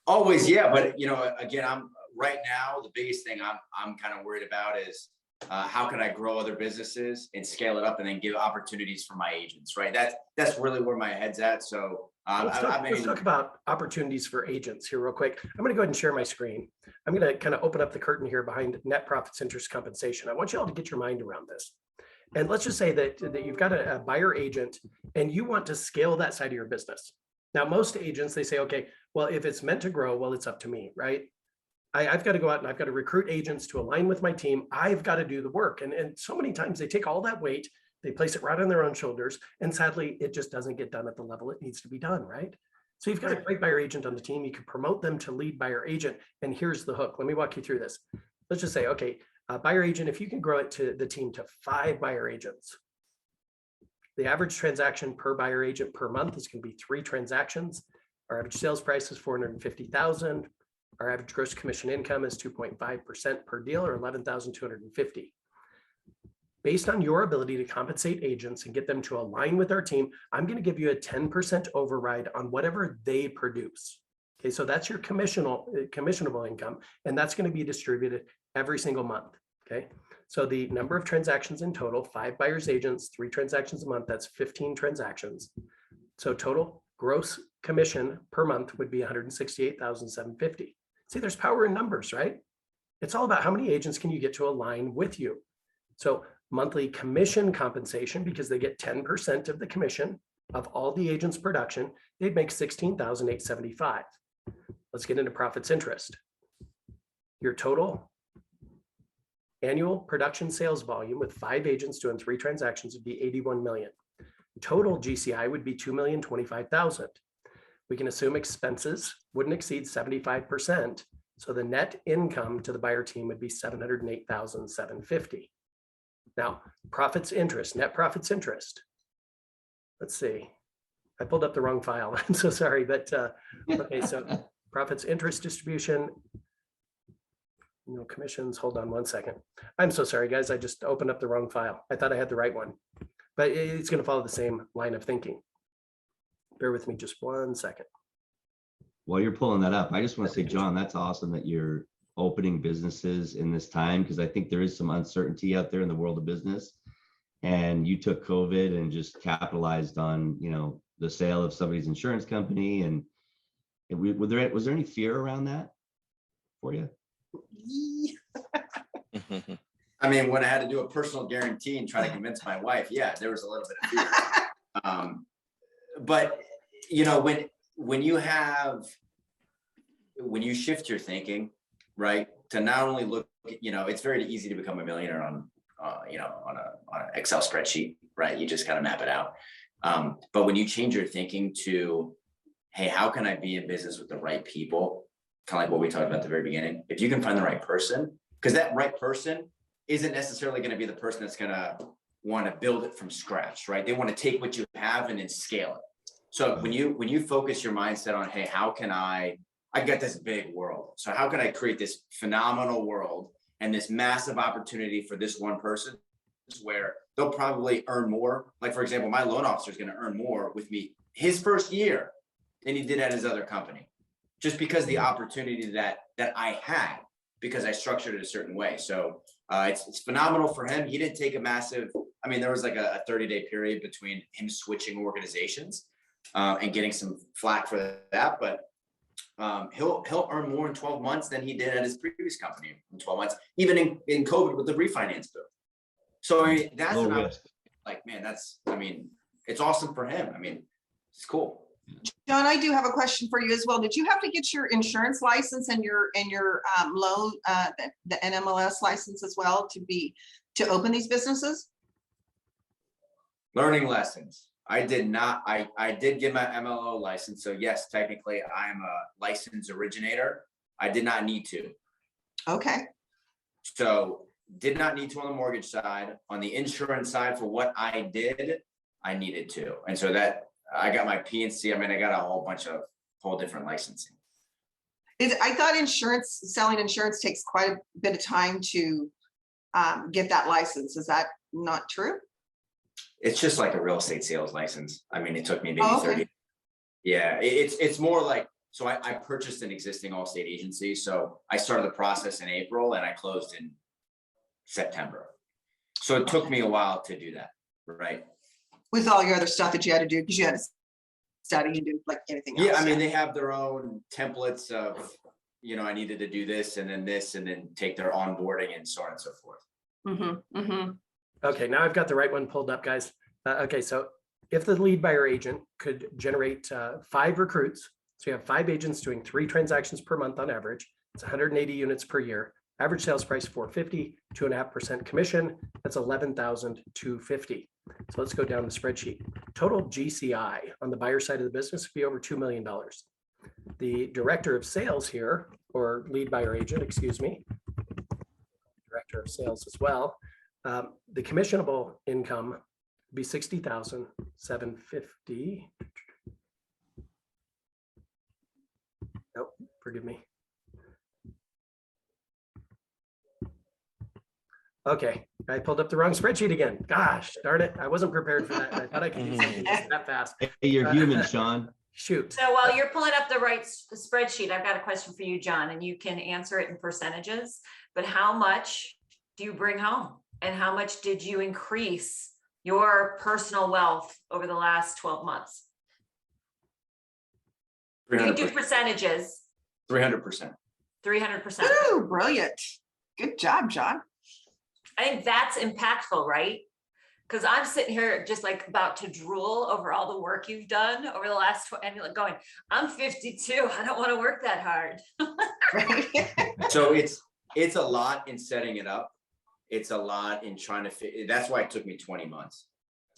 Always, yeah. But again, I'm right now, the biggest thing I'm kind of worried about is how can I grow other businesses and scale it up and then give opportunities for my agents, right? That's really where my head's at. So let's talk about opportunities for agents here real quick. I'm going to go ahead and share my screen. I'm going to kind of open up the curtain here behind net profits interest compensation. I want you all to get your mind around this. And let's just say that you've got a buyer agent and you want to scale that side of your business. Now, most agents, they say, okay, well, if it's meant to grow, well, it's up to me, right? I've got to go out and I've got to recruit agents to align with my team. I've got to do the work. And so many times they take all that weight, they place it right on their own shoulders. And sadly, it just doesn't get done at the level it needs to be done, right? So you've got a great buyer agent on the team. You can promote them to lead buyer agent. And here's the hook. Let me walk you through this. Let's just say, okay, buyer agent, if you can grow it to the team to 5 buyer agents, the average transaction per buyer agent per month is going to be 3 transactions. Our average sales price is $450,000. Our average gross commission income is 2.5% per deal, or $11,250. Based on your ability to compensate agents and get them to align with our team, I'm going to give you a 10% override on whatever they produce. Okay, so that's your commissionable income, and that's going to be distributed every single month. Okay, So the number of transactions in total, 5 buyers agents, 3 transactions a month, that's 15 transactions. So total gross commission per month would be 168,750. See, there's power in numbers, right? It's all about how many agents can you get to align with you. So monthly commission compensation, because they get 10% of the commission of all the agents' production, they'd make 16,875. Let's get into profits interest. Your total annual production sales volume with 5 agents doing 3 transactions would be 81 million. Total GCI would be 2,025,000. We can assume expenses wouldn't exceed 75%. So the net income to the buyer team would be 708,750. Now, profits interest, net profits interest. Let's see. I pulled up the wrong file. I'm so sorry, but okay, so profits interest distribution. No commissions. Hold on one second. I'm so sorry, guys. I just opened up the wrong file. I thought I had the right one, but it's going to follow the same line of thinking. Bear with me just one second. While you're pulling that up, I just want to say, John, that's awesome that you're opening businesses in this time, because I think there is some uncertainty out there in the world of business. And you took COVID and just capitalized on, you know, the sale of somebody's insurance company. And was there any fear around that for you? I mean, when I had to do a personal guarantee and try to convince my wife, yeah, there was a little bit of fear. But you know, when you shift your thinking, right, to not only look, you know, it's very easy to become a millionaire on, you know, on an Excel spreadsheet, right? You just kind of map it out. But when you change your thinking to, hey, how can I be in business with the right people? Kind of like what we talked about at the very beginning. If you can find the right person, because that right person isn't necessarily going to be the person that's going to want to build it from scratch, right? They want to take what you have and then scale it. So when you focus your mindset on, hey, how can I got this big world. So how can I create this phenomenal world and this massive opportunity for this one person where they'll probably earn more. Like, for example, my loan officer is going to earn more with me his first year than he did at his other company, just because the opportunity that I had, because I structured it a certain way. So it's phenomenal for him. He didn't take a massive, I mean, there was like a 30-day period between him switching organizations and getting some flack for that. But he'll earn more in 12 months than he did at his previous company in 12 months, even in COVID with the refinance bill. So I mean, that's like, man, I mean, it's awesome for him. I mean, it's cool. John, I do have a question for you as well. Did you have to get your insurance license and your loan, the NMLS license as well to open these businesses? Learning lessons. I did not. I did get my MLO license. So yes, technically I'm a licensed originator. I did not need to. Okay. So did not need to on the mortgage side. On the insurance side, for what I did, I needed to. And so that I got my PNC. I mean, I got a whole different licensing. I thought selling insurance takes quite a bit of time to get that license. Is that not true? It's just like a real estate sales license. I mean, it took me maybe 30. Yeah, it's more like, so I purchased an existing Allstate agency. So I started the process in April and I closed in September. So it took me a while to do that, right? With all your other stuff that you had to do, because you had to study and do like anything else. Yeah, I mean, they have their own templates of, you know, I needed to do this and then take their onboarding and so on and so forth. Mm-hmm, mm-hmm. Okay, now I've got the right one pulled up, guys. Okay, so if the lead buyer agent could generate 5 recruits, so you have 5 agents doing 3 transactions per month on average, it's 180 units per year. Average sales price $450, 2.5% commission. That's $11,250. So let's go down the spreadsheet. Total GCI on the buyer side of the business would be over $2 million. The director of sales here, or lead buyer agent, excuse me, director of sales as well. The commissionable income would be $60,750. Nope, forgive me. Okay, I pulled up the wrong spreadsheet again. Gosh, darn it. I wasn't prepared for that. I thought I could do something just that fast. Hey, you're human, Sean. Shoot. So while you're pulling up the right spreadsheet, I've got a question for you, John, and you can answer it in percentages, but how much do you bring home? And how much did you increase your personal wealth over the last 12 months? You can do 300%. percentages, 300%. 300%. Ooh, brilliant. Good job, John. I think that's impactful, right? Because I'm sitting here just like about to drool over all the work you've done over the last, and you're like going, I'm 52. I don't want to work that hard. So it's a lot in setting it up. It's a lot in trying to fit. That's why it took me 20 months,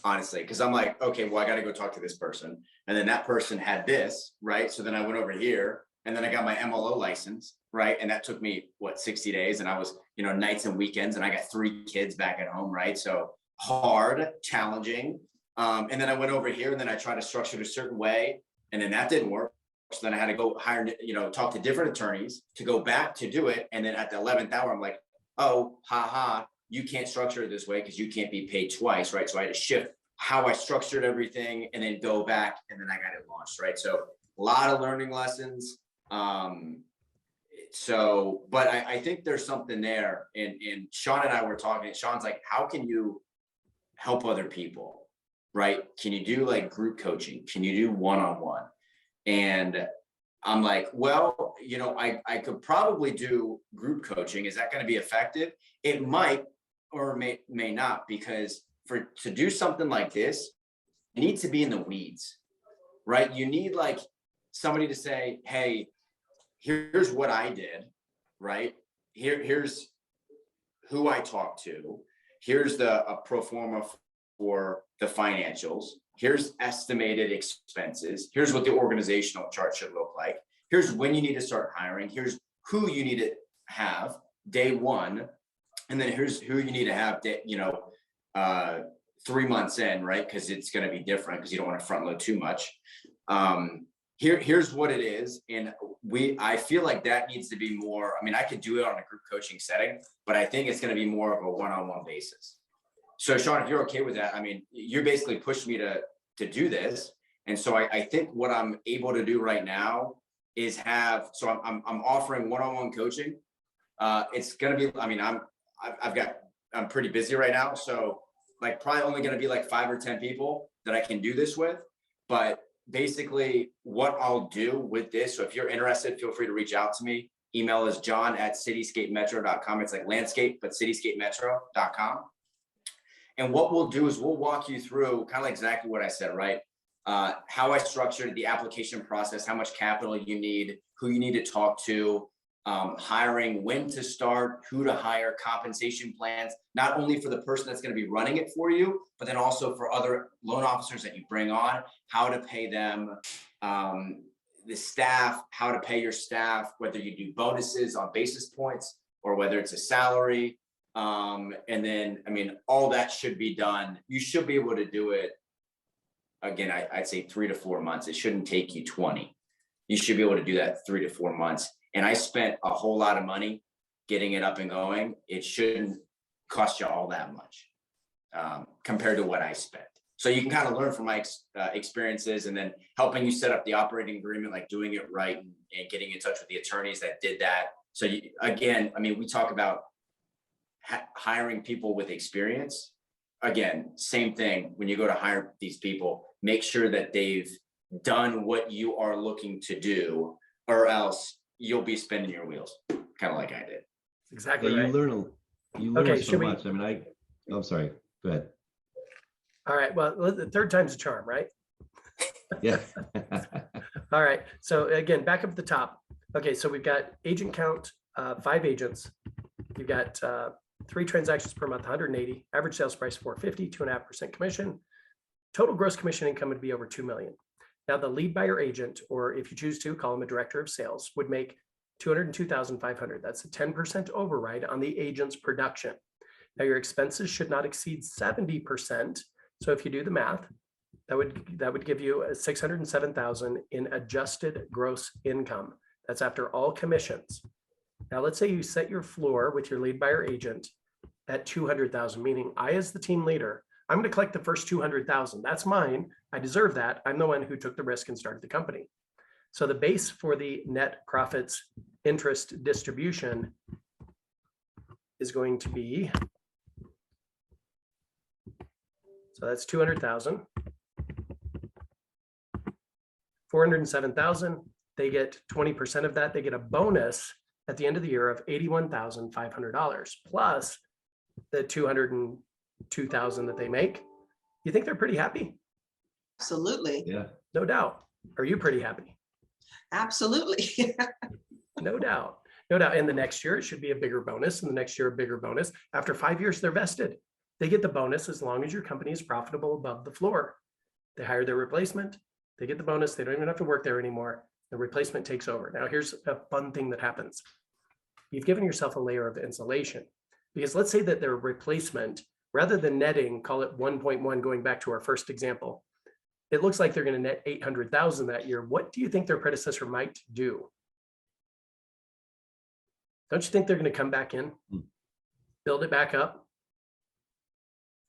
honestly, because I'm like, okay, well, I got to go talk to this person. And then that person had this, right? So then I went over here and then I got my MLO license, right? And that took me, 60 days. And I was, nights and weekends, and I got 3 kids back at home, right? So hard, challenging. And then I went over here and then I tried to structure it a certain way. And then that didn't work. So then I had to go hire, talk to different attorneys to go back to do it. And then at the 11th hour, I'm like, oh, you can't structure it this way because you can't be paid twice, right? So I had to shift how I structured everything and then go back, and then I got it launched, right? So a lot of learning lessons. But I think there's something there. And Sean and I were talking, Sean's like, how can you help other people, right? Can you do like group coaching? Can you do one-on-one? And I'm like, well, I could probably do group coaching. Is that going to be effective? It might or may not, because to do something like this, you need to be in the weeds, right? You need like somebody to say, hey, here's what I did, right? Here's who I talked to. Here's a pro forma for the financials. Here's estimated expenses. Here's what the organizational chart should look like. Here's when you need to start hiring. Here's who you need to have day one. And then here's who you need to have, 3 months in, right? Because it's going to be different because you don't want to front load too much. Here's what it is. And I feel like that needs to be more, I could do it on a group coaching setting, but I think it's going to be more of a one-on-one basis. So Sean, if you're okay with that, you're basically pushing me to do this. And so I think what I'm able to do right now is I'm offering one-on-one coaching. It's going to be, I'm pretty busy right now. So like probably only going to be like 5 or 10 people that I can do this with. But basically what I'll do with this, so if you're interested, feel free to reach out to me. Email is john@cityscapemetro.com. It's like landscape, but cityscapemetro.com. And what we'll do is we'll walk you through kind of like exactly what I said, right? How I structured the application process, how much capital you need, who you need to talk to, hiring, when to start, who to hire, compensation plans, not only for the person that's going to be running it for you, but then also for other loan officers that you bring on, how to pay them, the staff, how to pay your staff, whether you do bonuses on basis points or whether it's a salary. And then, all that should be done. You should be able to do it. Again, I'd say 3 to 4 months. It shouldn't take you 20. You should be able to do that 3 to 4 months. And I spent a whole lot of money getting it up and going. It shouldn't cost you all that much compared to what I spent. So you can kind of learn from my experiences, and then helping you set up the operating agreement, like doing it right and getting in touch with the attorneys that did that. So we talk about hiring people with experience. Again, same thing. When you go to hire these people, make sure that they've done what you are looking to do, or else you'll be spinning your wheels, kind of like I did. Exactly. Yeah, right. you learn so much. I'm sorry. Go ahead. All right. Well, the third time's a charm, right? Yeah. All right. So again, back up at the top. Okay. So we've got agent count, 5 agents. You've got 3 transactions per month, 180, average sales price 450, 2.5% commission. Total gross commission income would be over 2 million. Now the lead buyer agent, or if you choose to call him a director of sales, would make 202,500. That's a 10% override on the agent's production. Now your expenses should not exceed 70%. So if you do the math, that would give you 607,000 in adjusted gross income. That's after all commissions. Now let's say you set your floor with your lead buyer agent at 200,000, meaning I, as the team leader, I'm going to collect the first 200,000. That's mine. I deserve that. I'm the one who took the risk and started the company. So the base for the net profits interest distribution is going to be So that's 200,000. 407,000, they get 20% of that. They get a bonus at the end of the year of $81,500 plus the 202,000 that they make. You think they're pretty happy? Absolutely. Yeah. No doubt. Are you pretty happy? Absolutely. No doubt. No doubt. And the next year, it should be a bigger bonus. And the next year, a bigger bonus. After 5 years, they're vested. They get the bonus as long as your company is profitable above the floor. They hire their replacement. They get the bonus. They don't even have to work there anymore. The replacement takes over. Now, here's a fun thing that happens. You've given yourself a layer of insulation because let's say that their replacement, rather than netting, call it 1.1, going back to our first example, it looks like they're going to net 800,000 that year. What do you think their predecessor might do? Don't you think they're going to come back in, build it back up?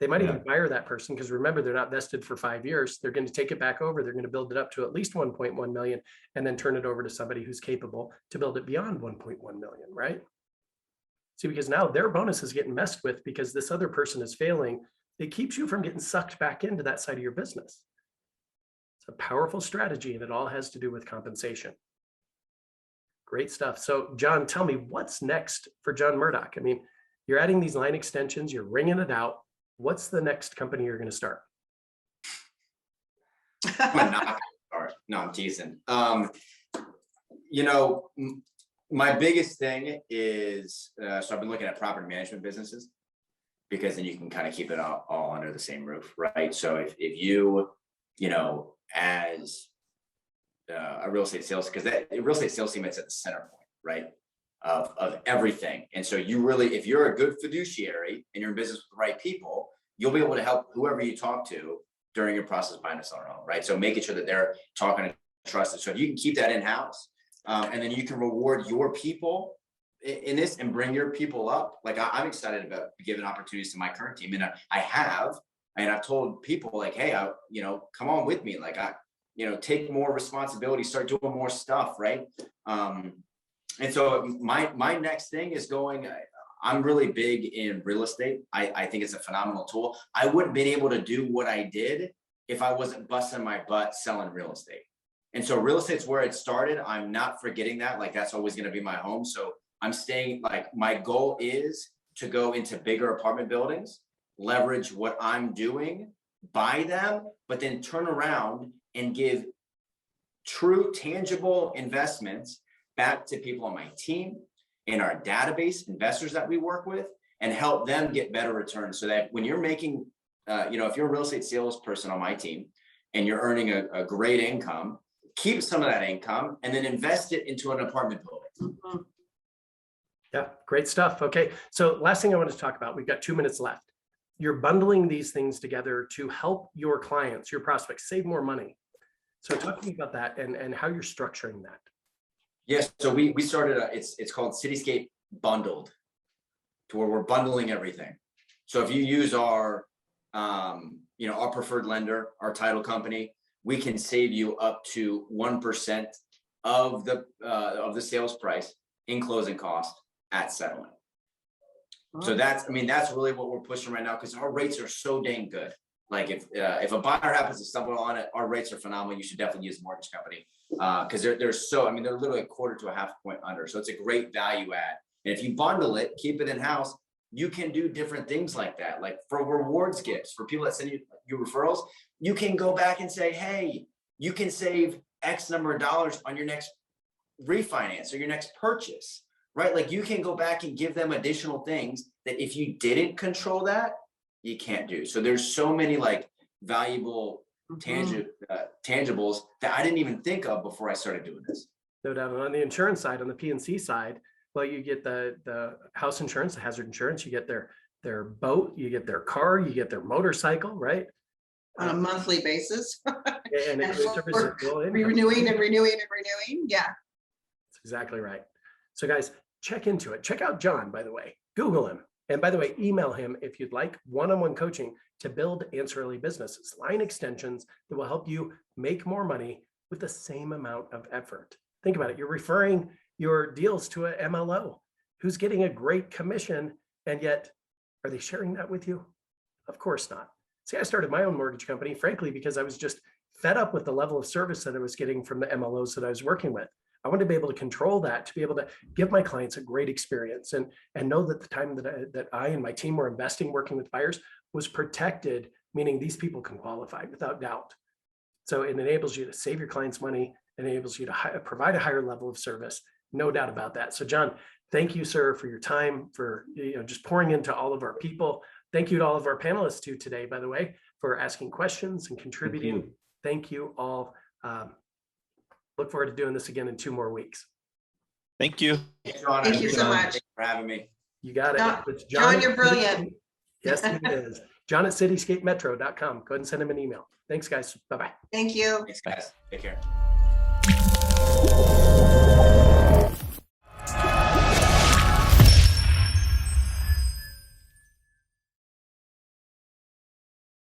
They might even fire that person because remember, they're not vested for 5 years. They're going to take it back over. They're going to build it up to at least 1.1 million and then turn it over to somebody who's capable to build it beyond 1.1 million, right? See, because now their bonus is getting messed with because this other person is failing. It keeps you from getting sucked back into that side of your business. It's a powerful strategy and it all has to do with compensation. Great stuff. So John, tell me what's next for John Murdoch? I mean, you're adding these line extensions, you're ringing it out. What's the next company you're going to start? I'm not gonna start. No, I'm teasing. You know, my biggest thing is, so I've been looking at property management businesses because then you can kind of keep it all under the same roof, right? So if you know, as a real estate sales, because that real estate sales team is at the center point, right? Of everything. And so you really, if you're a good fiduciary and you're in business with the right people, you'll be able to help whoever you talk to during your process of buying a seller home, right? So making sure that they're talking and trusted. So if you can keep that in-house, and then you can reward your people in this and bring your people up. Like I'm excited about giving opportunities to my current team. And I've told people like, hey, come on with me. Like take more responsibility, start doing more stuff, right? And so my next thing is I'm really big in real estate. I think it's a phenomenal tool. I wouldn't been able to do what I did if I wasn't busting my butt selling real estate. And so real estate's where it started. I'm not forgetting that. Like that's always going to be my home. So I'm staying, like my goal is to go into bigger apartment buildings, leverage what I'm doing, buy them, but then turn around and give true tangible investments back to people on my team, in our database, investors that we work with, and help them get better returns. So that when you're making, if you're a real estate salesperson on my team and you're earning a great income, keep some of that income and then invest it into an apartment building. Mhm. Yeah, great stuff. Okay, so last thing I want to talk about, we've got 2 minutes left. You're bundling these things together to help your clients, your prospects, save more money. So talk to me about that and how you're structuring that. Yes, so we started it's called Cityscape Bundled, to where we're bundling everything. So if you use our our preferred lender, our title company, we can save you up to 1% of the sales price in closing cost at settlement. So that's really what we're pushing right now because our rates are so dang good. Like if a buyer happens to stumble on it, our rates are phenomenal. You should definitely use a mortgage company because they're literally a quarter to a half point under. So it's a great value add. And if you bundle it, keep it in house, you can do different things like that. Like for rewards gifts, for people that send you referrals, you can go back and say, hey, you can save X number of dollars on your next refinance or your next purchase, right? Like you can go back and give them additional things that if you didn't control that, you can't do. So there's so many like valuable tangibles that I didn't even think of before I started doing this. No doubt. And on the insurance side, on the P&C side, well, you get the house insurance, the hazard insurance, you get their boat, you get their car, you get their motorcycle, right? On a monthly basis. And it creates a residual income. Renewing. Yeah. That's exactly right. So guys, check into it. Check out John, by the way. Google him. And by the way, email him if you'd like one-on-one coaching to build ancillary businesses, line extensions that will help you make more money with the same amount of effort. Think about it. You're referring your deals to a MLO who's getting a great commission, and yet are they sharing that with you? Of course not. See, I started my own mortgage company, frankly, because I was just fed up with the level of service that I was getting from the MLOs that I was working with. I wanted to be able to control that, to be able to give my clients a great experience and know that the time that I and my team were investing working with buyers was protected, meaning these people can qualify without doubt. So it enables you to save your clients money, enables you to provide a higher level of service, no doubt about that. So John, thank you, sir, for your time, for just pouring into all of our people. Thank you to all of our panelists too today, by the way, for asking questions and contributing. Thank you all. Look forward to doing this again in 2 more weeks. Thank you. Thank you so much. For having me. You got it. John- It's John, at you're brilliant. Yes, he is. John at cityscapemetro.com. Go ahead and send him an email. Thanks, guys. Bye-bye. Thank you. Thanks, guys. Take care.